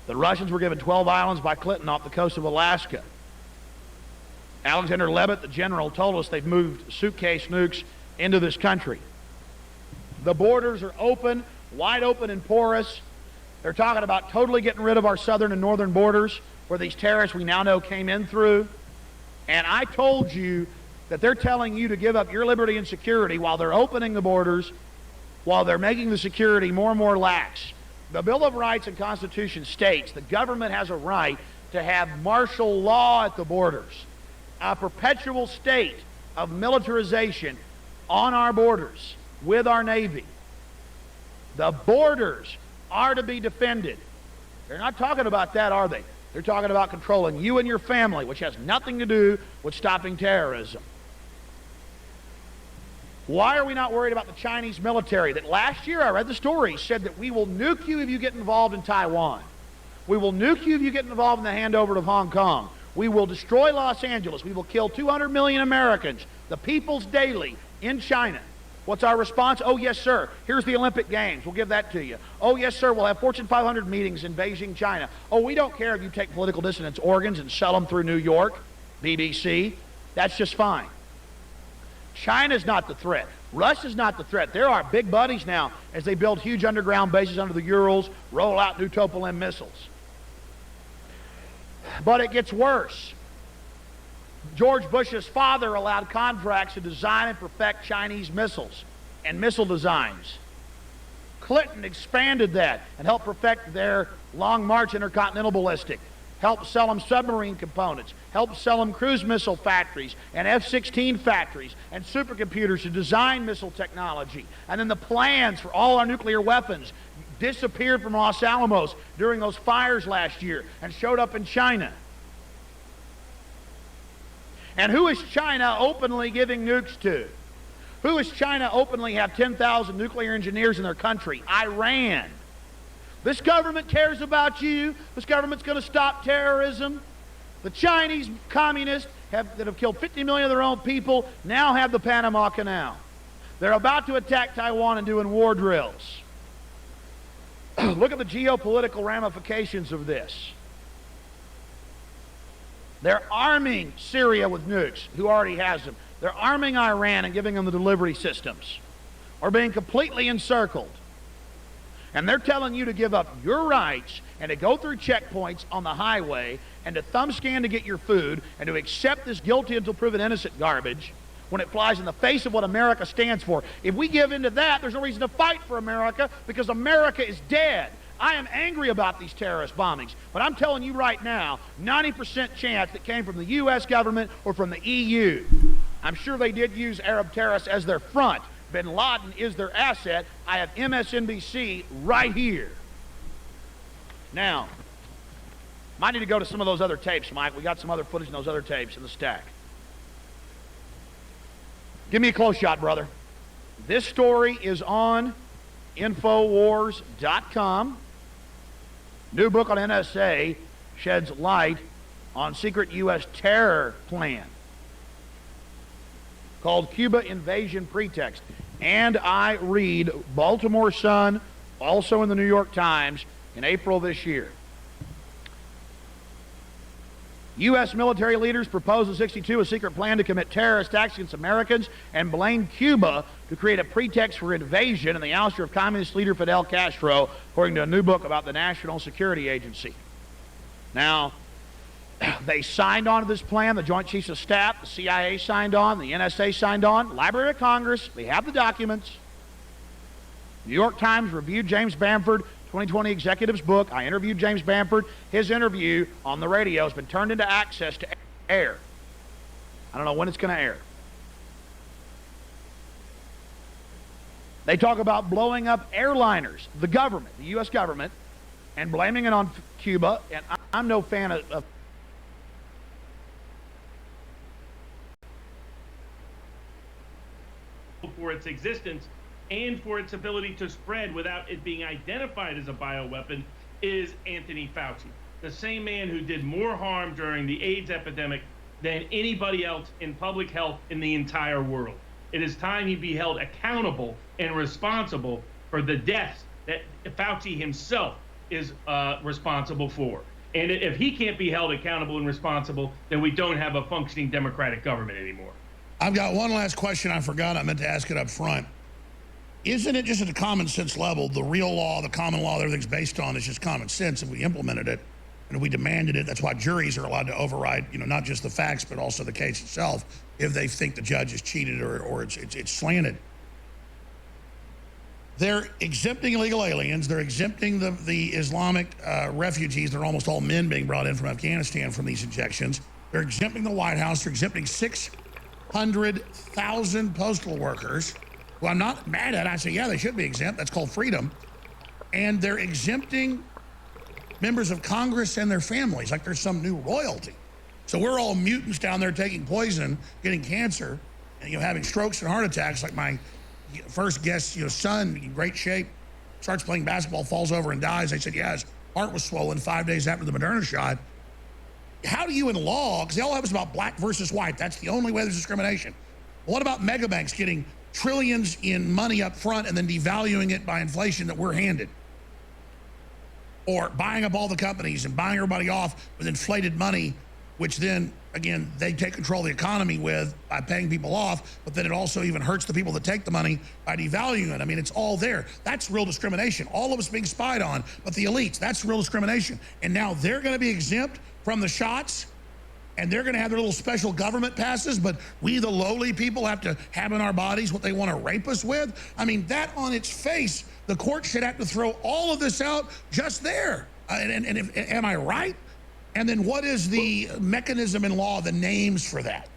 The Russians were given 12 islands by Clinton off the coast of Alaska. Alexander Leavitt, the general, told us they've moved suitcase nukes into this country. The borders are open, wide open and porous. They're talking about totally getting rid of our southern and northern borders where these terrorists we now know came in through. And I told you that they're telling you to give up your liberty and security while they're opening the borders, while they're making the security more and more lax. The Bill of Rights and Constitution states the government has a right to have martial law at the borders, a perpetual state of militarization on our borders with our Navy. The borders are to be defended. They're not talking about that, are they? They're talking about controlling you and your family, which has nothing to do with stopping terrorism. Why are we not worried about the Chinese military that last year, I read the story, said that we will nuke you if you get involved in Taiwan. We will nuke you if you get involved in the handover of Hong Kong. We will destroy Los Angeles. We will kill 200 million Americans, the people's daily, in China. What's our response? Oh, yes, sir. Here's the Olympic Games. We'll give that to you. Oh, yes, sir. We'll have Fortune 500 meetings in Beijing, China. Oh, we don't care if you take political dissidents' organs and sell them through New York, BBC. That's just fine. China's not the threat. Russia's not the threat. They're our big buddies now as they build huge underground bases under the Urals, roll out new Tupolev missiles. But it gets worse. George Bush's father allowed contracts to design and perfect Chinese missiles and missile designs. Clinton expanded that and helped perfect their Long March intercontinental ballistic, helped sell them submarine components, helped sell them cruise missile factories and F-16 factories and supercomputers to design missile technology. And then the plans for all our nuclear weapons disappeared from Los Alamos during those fires last year and showed up in China. And who is China openly giving nukes to? Who is China openly have 10,000 nuclear engineers in their country? Iran. This government cares about you. This government's going to stop terrorism. The Chinese communists that have killed 50 million of their own people now have the Panama Canal. They're about to attack Taiwan and doing war drills. look at the geopolitical ramifications of this. They're arming Syria with nukes, who already has them. They're arming Iran and giving them the delivery systems. We're being completely encircled. And they're telling you to give up your rights and to go through checkpoints on the highway and to thumb scan to get your food and to accept this guilty until proven innocent garbage when it flies in the face of what America stands for. If we give in to that, there's no reason to fight for America because America is dead. I am angry about these terrorist bombings, but I'm telling you right now, 90% chance that came from the U.S. government or from the EU. I'm sure they did use Arab terrorists as their front. Bin Laden is their asset. I have MSNBC right here. Now, might need to go to some of those other tapes, Mike. We got some other footage in those other tapes in the stack. Give me a close shot, brother. This story is on Infowars.com. New book on NSA sheds light on secret U.S. terror plan called Cuba Invasion Pretext. And I read Baltimore Sun, also in the New York Times, in April this year. U.S. military leaders proposed in '62 a secret plan to commit terrorist acts against Americans and blame Cuba to create a pretext for invasion and the ouster of communist leader Fidel Castro, according to a new book about the National Security Agency. Now, they signed on to this plan, the Joint Chiefs of Staff, the CIA signed on, the NSA signed on, Library of Congress, they have the documents. New York Times reviewed James Bamford 2020 Executive's book. I interviewed James Bamford. His interview on the radio has been turned into access to air. I don't know when it's going to air. They talk about blowing up airliners, the government, the U.S. government, and blaming it on Cuba. And I'm no fan of for its existence and for its ability to spread without it being identified as a bioweapon is Anthony Fauci, the same man who did more harm during the AIDS epidemic than anybody else in public health in the entire world. It is time he be held accountable and responsible for the deaths that Fauci himself is responsible for. And if he can't be held accountable and responsible, then we don't have a functioning democratic government anymore. I've got one last question I forgot. I meant to ask it up front. Isn't it just at a common sense level, the real law, the common law that everything's based on is just common sense? If we implemented it and if we demanded it, that's why juries are allowed to override, not just the facts, but also the case itself if they think the judge is cheated or it's slanted. They're exempting illegal aliens. They're exempting the Islamic refugees. They're almost all men being brought in from Afghanistan from these injections. They're exempting the White House. They're exempting 600,000 postal workers. Well, I'm not mad at it. I say, yeah, they should be exempt. That's called freedom. And they're exempting members of Congress and their families like there's some new royalty. So we're all mutants down there taking poison, getting cancer, and having strokes and heart attacks like my first guest, son, in great shape, starts playing basketball, falls over and dies. They said, yeah, his heart was swollen 5 days after the Moderna shot. How do you in law, because they all have us about black versus white. That's the only way there's discrimination. What about mega banks getting trillions in money up front and then devaluing it by inflation that we're handed? Or buying up all the companies and buying everybody off with inflated money, which then, again, they take control of the economy with by paying people off, but then it also even hurts the people that take the money by devaluing it. I mean, it's all there. That's real discrimination. All of us being spied on, but the elites, that's real discrimination. And now they're going to be exempt from the shots, and they're going to have their little special government passes, but we, the lowly people, have to have in our bodies what they want to rape us with? I mean, that on its face, the court should have to throw all of this out just there. Am I right? And then what is the mechanism in law, the names for that?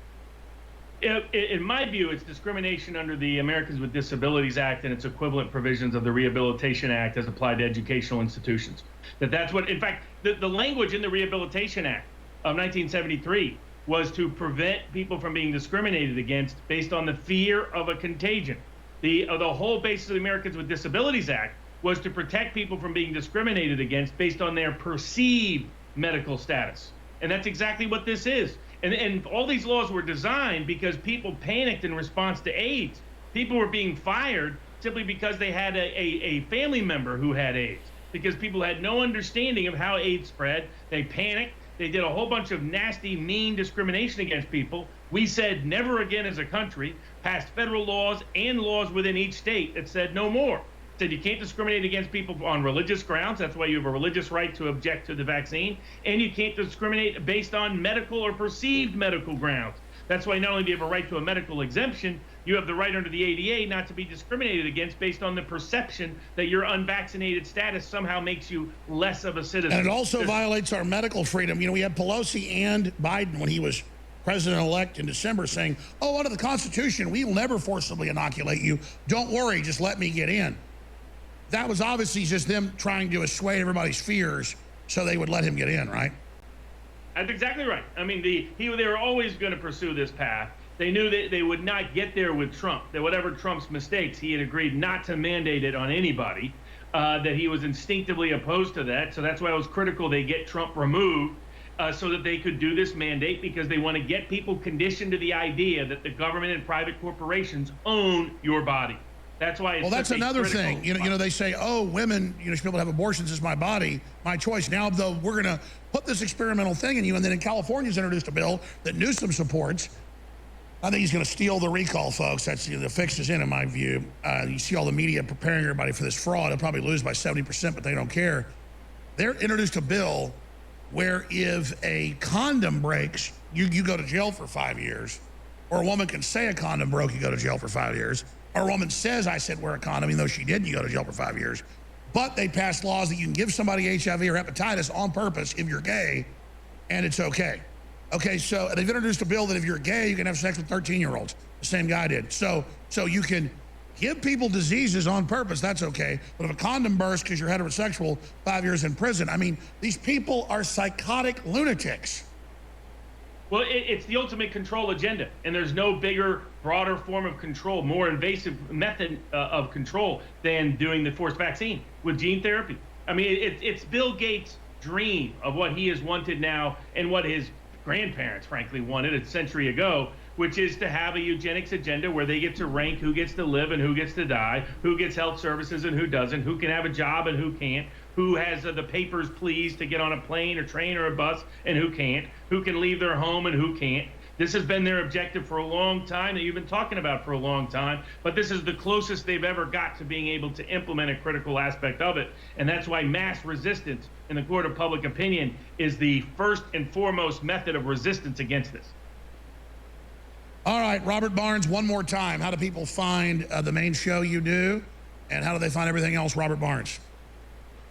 In my view, it's discrimination under the Americans with Disabilities Act and its equivalent provisions of the Rehabilitation Act as applied to educational institutions. That's what, in fact, the language in the Rehabilitation Act of 1973 was to prevent people from being discriminated against based on the fear of a contagion. The whole basis of the Americans with Disabilities Act was to protect people from being discriminated against based on their perceived medical status. And that's exactly what this is. And all these laws were designed because people panicked in response to AIDS. People were being fired simply because they had a family member who had AIDS. because people had no understanding of how AIDS spread. They panicked. They did a whole bunch of nasty, mean discrimination against people. We said never again as a country, passed federal laws and laws within each state that said no more. Said you can't discriminate against people on religious grounds. That's why you have a religious right to object to the vaccine. And you can't discriminate based on medical or perceived medical grounds. That's why not only do you have a right to a medical exemption, you have the right under the ADA not to be discriminated against based on the perception that your unvaccinated status somehow makes you less of a citizen. And it also violates our medical freedom. You know, we had Pelosi and Biden when he was president-elect in December saying, oh, under the Constitution, we will never forcibly inoculate you. Don't worry, just let me get in. That was obviously just them trying to assuage everybody's fears so they would let him get in, right? That's exactly right. I mean, they were always going to pursue this path. They knew that they would not get there with Trump, that whatever Trump's mistakes, he had agreed not to mandate it on anybody, that he was instinctively opposed to that. So that's why it was critical they get Trump removed so that they could do this mandate, because they want to get people conditioned to the idea that the government and private corporations own your body. That's why it's well, that's another thing. You know, they say, oh, women, you know, should be able to have abortions. It's my body, my choice. Now, though, we're going to put this experimental thing in you. And then in California's introduced a bill that Newsom supports. I think he's going to steal the recall, folks. That's the fix is in my view. You see all the media preparing everybody for this fraud. They'll probably lose by 70%, but they don't care. They're introduced a bill where if a condom breaks, you go to jail for 5 years. Or a woman can say a condom broke, you go to jail for 5 years. Or a woman says, I said wear a condom, even though she didn't, you go to jail for 5 years. But they passed laws that you can give somebody HIV or hepatitis on purpose if you're gay, and it's okay. Okay, so they've introduced a bill that if you're gay, you can have sex with 13-year-olds. The same guy did. So you can give people diseases on purpose, that's okay. But if a condom bursts because you're heterosexual, 5 years in prison. I mean, these people are psychotic lunatics. Well, it's the ultimate control agenda, and there's no bigger, broader form of control, more invasive method of control than doing the forced vaccine with gene therapy. I mean, it's Bill Gates' dream of what he has wanted now and what his grandparents, frankly, wanted a century ago, which is to have a eugenics agenda where they get to rank who gets to live and who gets to die, who gets health services and who doesn't, who can have a job and who can't, who has the papers please to get on a plane or train or a bus and who can't, who can leave their home and who can't. This has been their objective for a long time, that you've been talking about for a long time, but this is the closest they've ever got to being able to implement a critical aspect of it. And that's why mass resistance in the court of public opinion is the first and foremost method of resistance against this. All right, Robert Barnes, one more time. How do people find the main show you do? And how do they find everything else, Robert Barnes?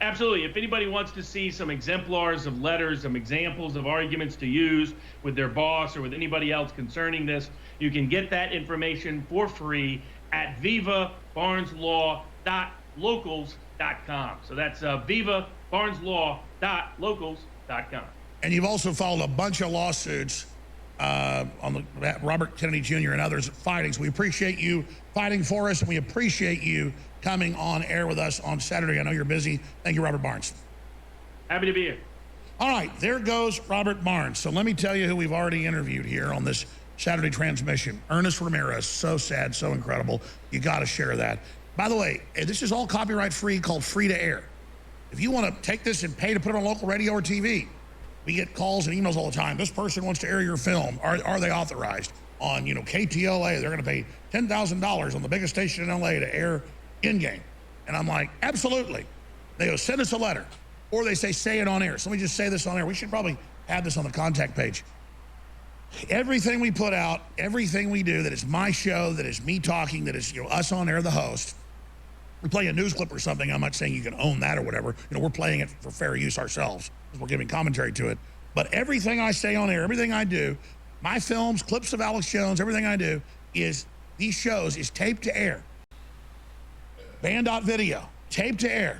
Absolutely. If anybody wants to see some exemplars of letters, some examples of arguments to use with their boss or with anybody else concerning this, you can get that information for free at vivabarneslaw.locals.com. So that's vivabarneslaw.locals.com. And you've also followed a bunch of lawsuits on the Robert Kennedy Jr. and others fighting. So we appreciate you fighting for us, and we appreciate you coming on air with us on Saturday. I know you're busy. Thank you, Robert Barnes. Happy to be here. All right, there goes Robert Barnes. So let me tell you who we've already interviewed here on this Saturday transmission. Ernest Ramirez, so sad, so incredible. You got to share that. By the way, this is all copyright free, called Free to Air. If you want to take this and pay to put it on local radio or TV, we get calls and emails all the time. This person wants to air your film. Are they authorized? On, you know, KTLA, they're going to pay $10,000 on the biggest station in LA to air in-game. And I'm like, absolutely. They go, send us a letter. Or they say it on air. So let me just say this on air. We should probably add this on the contact page. Everything we put out, everything we do that is my show, that is me talking, that is, you know, us on air, the host. We play a news clip or something. I'm not saying you can own that or whatever. You know, we're playing it for fair use ourselves. We're giving commentary to it. But everything I say on air, everything I do, my films, clips of Alex Jones, everything I do is, these shows is taped to air. Band.video, taped to air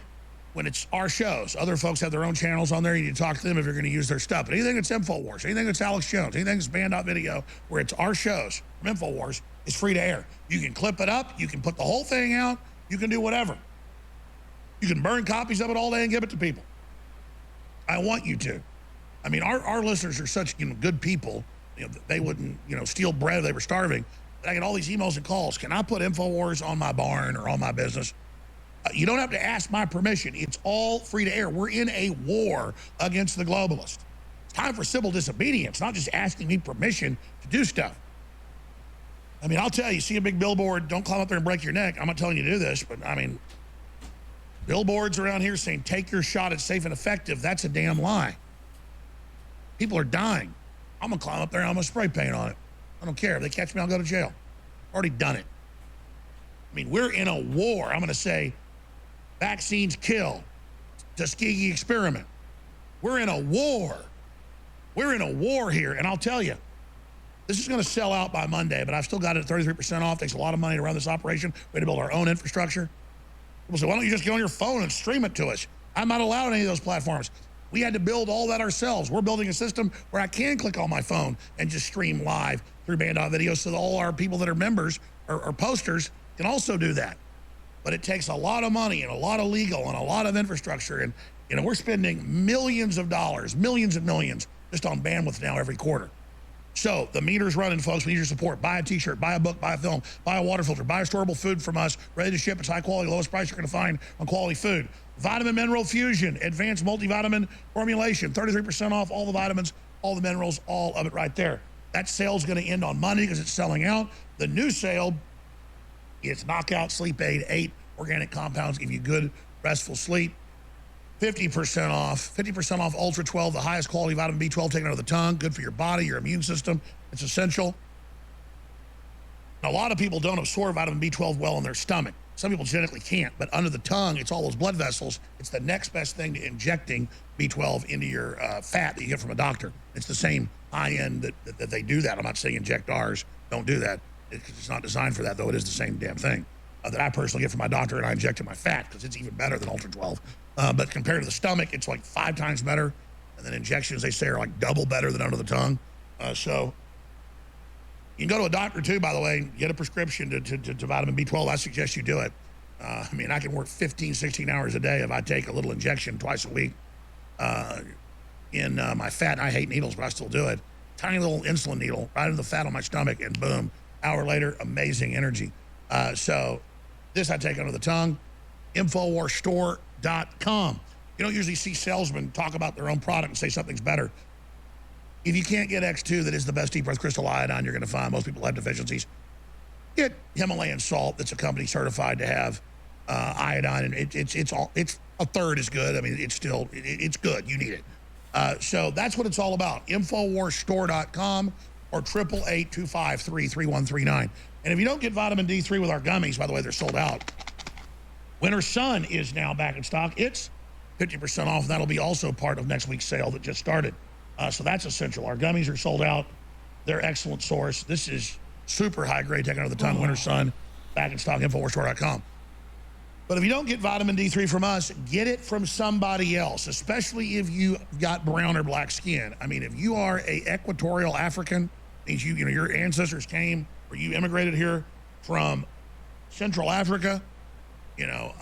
when it's our shows. Other folks have their own channels on there. You need to talk to them if you're going to use their stuff. But anything that's InfoWars, anything that's Alex Jones, anything that's Band.video, where it's our shows from InfoWars, is free to air. You can clip it up. You can put the whole thing out. You can do whatever. You can burn copies of it all day and give it to people. I want you to. I mean, our listeners are such, you know, good people. You know, they wouldn't, you know, steal bread if they were starving. But I get all these emails and calls. Can I put InfoWars on my barn or on my business? You don't have to ask my permission. It's all free to air. We're in a war against the globalists. It's time for civil disobedience, not just asking me permission to do stuff. I mean, I'll tell you, see a big billboard, don't climb up there and break your neck. I'm not telling you to do this, but I mean, billboards around here saying, take your shot, it's safe and effective. That's a damn lie. People are dying. I'm gonna climb up there and I'm gonna spray paint on it. I don't care. If they catch me, I'll go to jail. Already done it. I mean, we're in a war. I'm gonna say, vaccines kill. Tuskegee experiment. We're in a war. We're in a war here, and I'll tell you, this is going to sell out by Monday, but I've still got it at 33% off. Takes a lot of money to run this operation. We had to build our own infrastructure. People say, why don't you just get on your phone and stream it to us? I'm not allowed on any of those platforms. We had to build all that ourselves. We're building a system where I can click on my phone and just stream live through Band.video so that all our people that are members or posters can also do that. But it takes a lot of money and a lot of legal and a lot of infrastructure. And, you know, we're spending millions of dollars, millions and millions just on bandwidth now every quarter. So the meter's running, folks. We need your support. Buy a t-shirt, buy a book, buy a film, buy a water filter, buy a storable food from us, ready to ship. It's high quality, lowest price you're going to find on quality food. Vitamin Mineral Fusion, advanced multivitamin formulation, 33% off all the vitamins, all the minerals, all of it right there. That sale's going to end on Monday because it's selling out. The new sale, it's Knockout Sleep Aid, 8 organic compounds, give you good, restful sleep. 50% off Ultra 12, the highest quality vitamin B12 taken out of the tongue, good for your body, your immune system. It's essential. Now, a lot of people don't absorb vitamin B12 well in their stomach. Some people genetically can't, but under the tongue, it's all those blood vessels. It's the next best thing to injecting B12 into your fat that you get from a doctor. It's the same high end that they do that. I'm not saying inject ours. Don't do that. It's not designed for that, though. It is the same damn thing that I personally get from my doctor, and I inject in my fat because it's even better than Ultra 12. But compared to the stomach, it's like 5 times better. And then injections, they say, are like double better than under the tongue. So you can go to a doctor, too, by the way, get a prescription to vitamin B12. I suggest you do it. I mean, I can work 15, 16 hours a day if I take a little injection twice a week in my fat. I hate needles, but I still do it. Tiny little insulin needle right into the fat on my stomach, and boom, hour later, amazing energy. So this I take under the tongue. InfoWarsStore.com. You don't usually see salesmen talk about their own product and say something's better. If you can't get X2, that is the best deep breath crystal iodine you're going to find. Most people have deficiencies. Get Himalayan salt that's a company certified to have iodine, and it's a third as good. I mean, it's good. You need it. So that's what it's all about. InfoWarsStore.com or 888-253-3139. And if you don't get vitamin D3 with our gummies, by the way, they're sold out. Winter Sun is now back in stock. It's 50% off. That'll be also part of next week's sale that just started. So that's essential. Our gummies are sold out. They're excellent source. This is super high grade, taken out of the tongue. Winter Sun, back in stock, InfoWarsStore.com. But if you don't get vitamin D3 from us, get it from somebody else, especially if you got brown or black skin. I mean, if you are a equatorial African, means you know your ancestors came or you immigrated here from Central Africa, you know,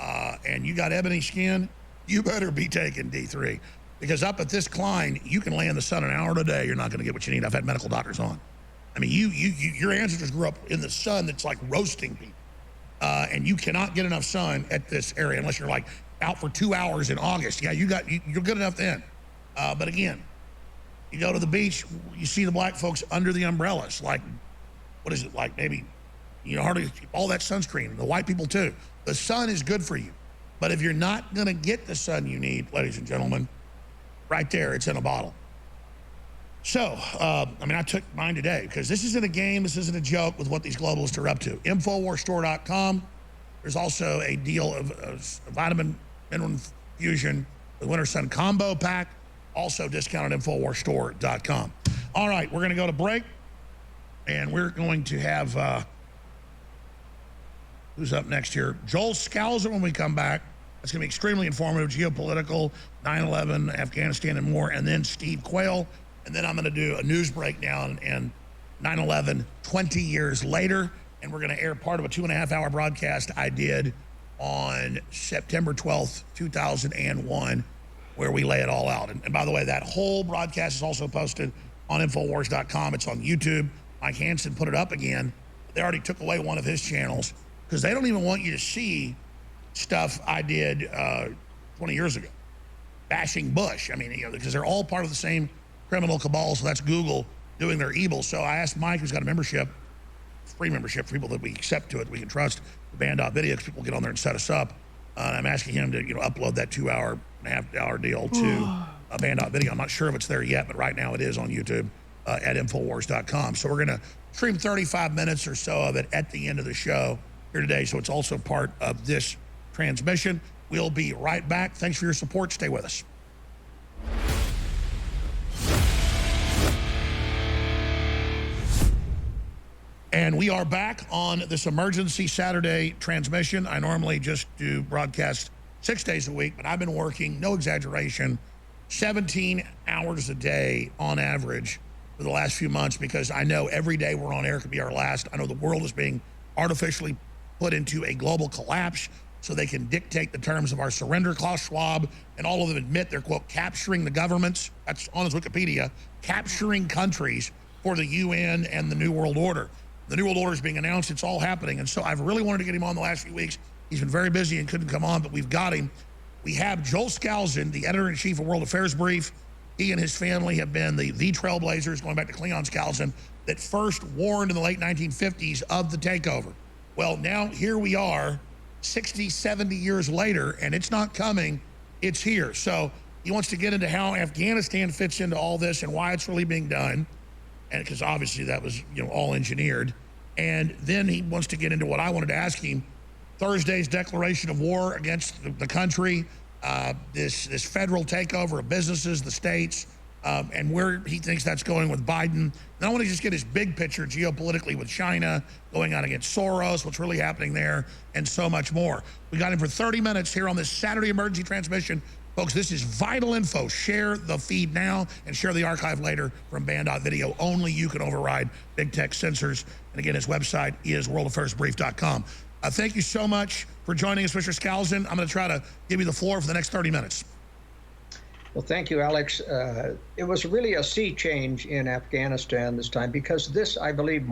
and you got ebony skin, you better be taking D3. Because up at this Klein, you can lay in the sun an hour a day, you're not going to get what you need. I've had medical doctors on. I mean, your ancestors grew up in the sun that's like roasting people. And you cannot get enough sun at this area unless you're like out for 2 hours in August. Yeah, you're good enough then. But again, you go to the beach, you see the black folks under the umbrellas. Like, what is it, like maybe, you know, hardly all that sunscreen. The white people too. The sun is good for you. But if you're not going to get the sun you need, ladies and gentlemen, right there, it's in a bottle. So, I mean, I took mine today because this isn't a game. This isn't a joke with what these globalists are up to. InfoWarsStore.com. There's also a deal of vitamin mineral fusion with Winter Sun combo pack. Also discounted InfoWarsStore.com. All right, we're going to go to break. And we're going to have, who's up next here? Joel Scalzo when we come back. That's going to be extremely informative, geopolitical, 9/11, Afghanistan, and more. And then Steve Quayle. And then I'm going to do a news breakdown and 9/11 20 years later. And we're going to air part of a 2.5-hour broadcast I did on September 12th, 2001, where we lay it all out. And by the way, that whole broadcast is also posted on Infowars.com. It's on YouTube. Mike Hansen put it up again. They already took away one of his channels because they don't even want you to see stuff I did 20 years ago, bashing Bush. I mean, because they're all part of the same criminal cabal. So that's Google doing their evil. So I asked Mike, who's got a membership, free membership for people that we accept to it, we can trust, the band.video, because people get on there and set us up. And I'm asking him to, upload that 2.5 hour deal to band.video. I'm not sure if it's there yet, but right now it is on YouTube at Infowars.com. So we're going to stream 35 minutes or so of it at the end of the show here today. So it's also part of this transmission. We'll be right back. Thanks for your support. Stay with us. And we are back on this emergency Saturday transmission. I normally just do broadcast 6 days a week, but I've been working, no exaggeration, 17 hours a day on average for the last few months, because I know every day we're on air could be our last. I know the world is being artificially put into a global collapse so they can dictate the terms of our surrender. Klaus Schwab and all of them admit they're, quote, capturing the governments. That's on his Wikipedia, capturing countries for the UN and the New World Order. The New World Order is being announced. It's all happening. And so I've really wanted to get him on the last few weeks. He's been very busy and couldn't come on, but we've got him. We have Joel Skousen, the editor-in-chief of World Affairs Brief. He and his family have been the trailblazers, going back to Cleon Skousen, that first warned in the late 1950s of the takeover. Well, now here we are, 60, 70 years later, and it's not coming, it's here. So he wants to get into how Afghanistan fits into all this and why it's really being done. And because obviously that was, all engineered. And then he wants to get into what I wanted to ask him, Thursday's declaration of war against the country, this federal takeover of businesses, the states, and where he thinks that's going with Biden. And I want to just get his big picture geopolitically with China, going on against Soros, what's really happening there, and so much more. We got him for 30 minutes here on this Saturday emergency transmission. Folks, this is vital info. Share the feed now and share the archive later from band.video. Only you can override big tech censors. And again, his website is worldaffairsbrief.com. Thank you so much for joining us, Mr. Skousen. I'm going to try to give you the floor for the next 30 minutes. Well, thank you, Alex. It was really a sea change in Afghanistan this time, because this, I believe,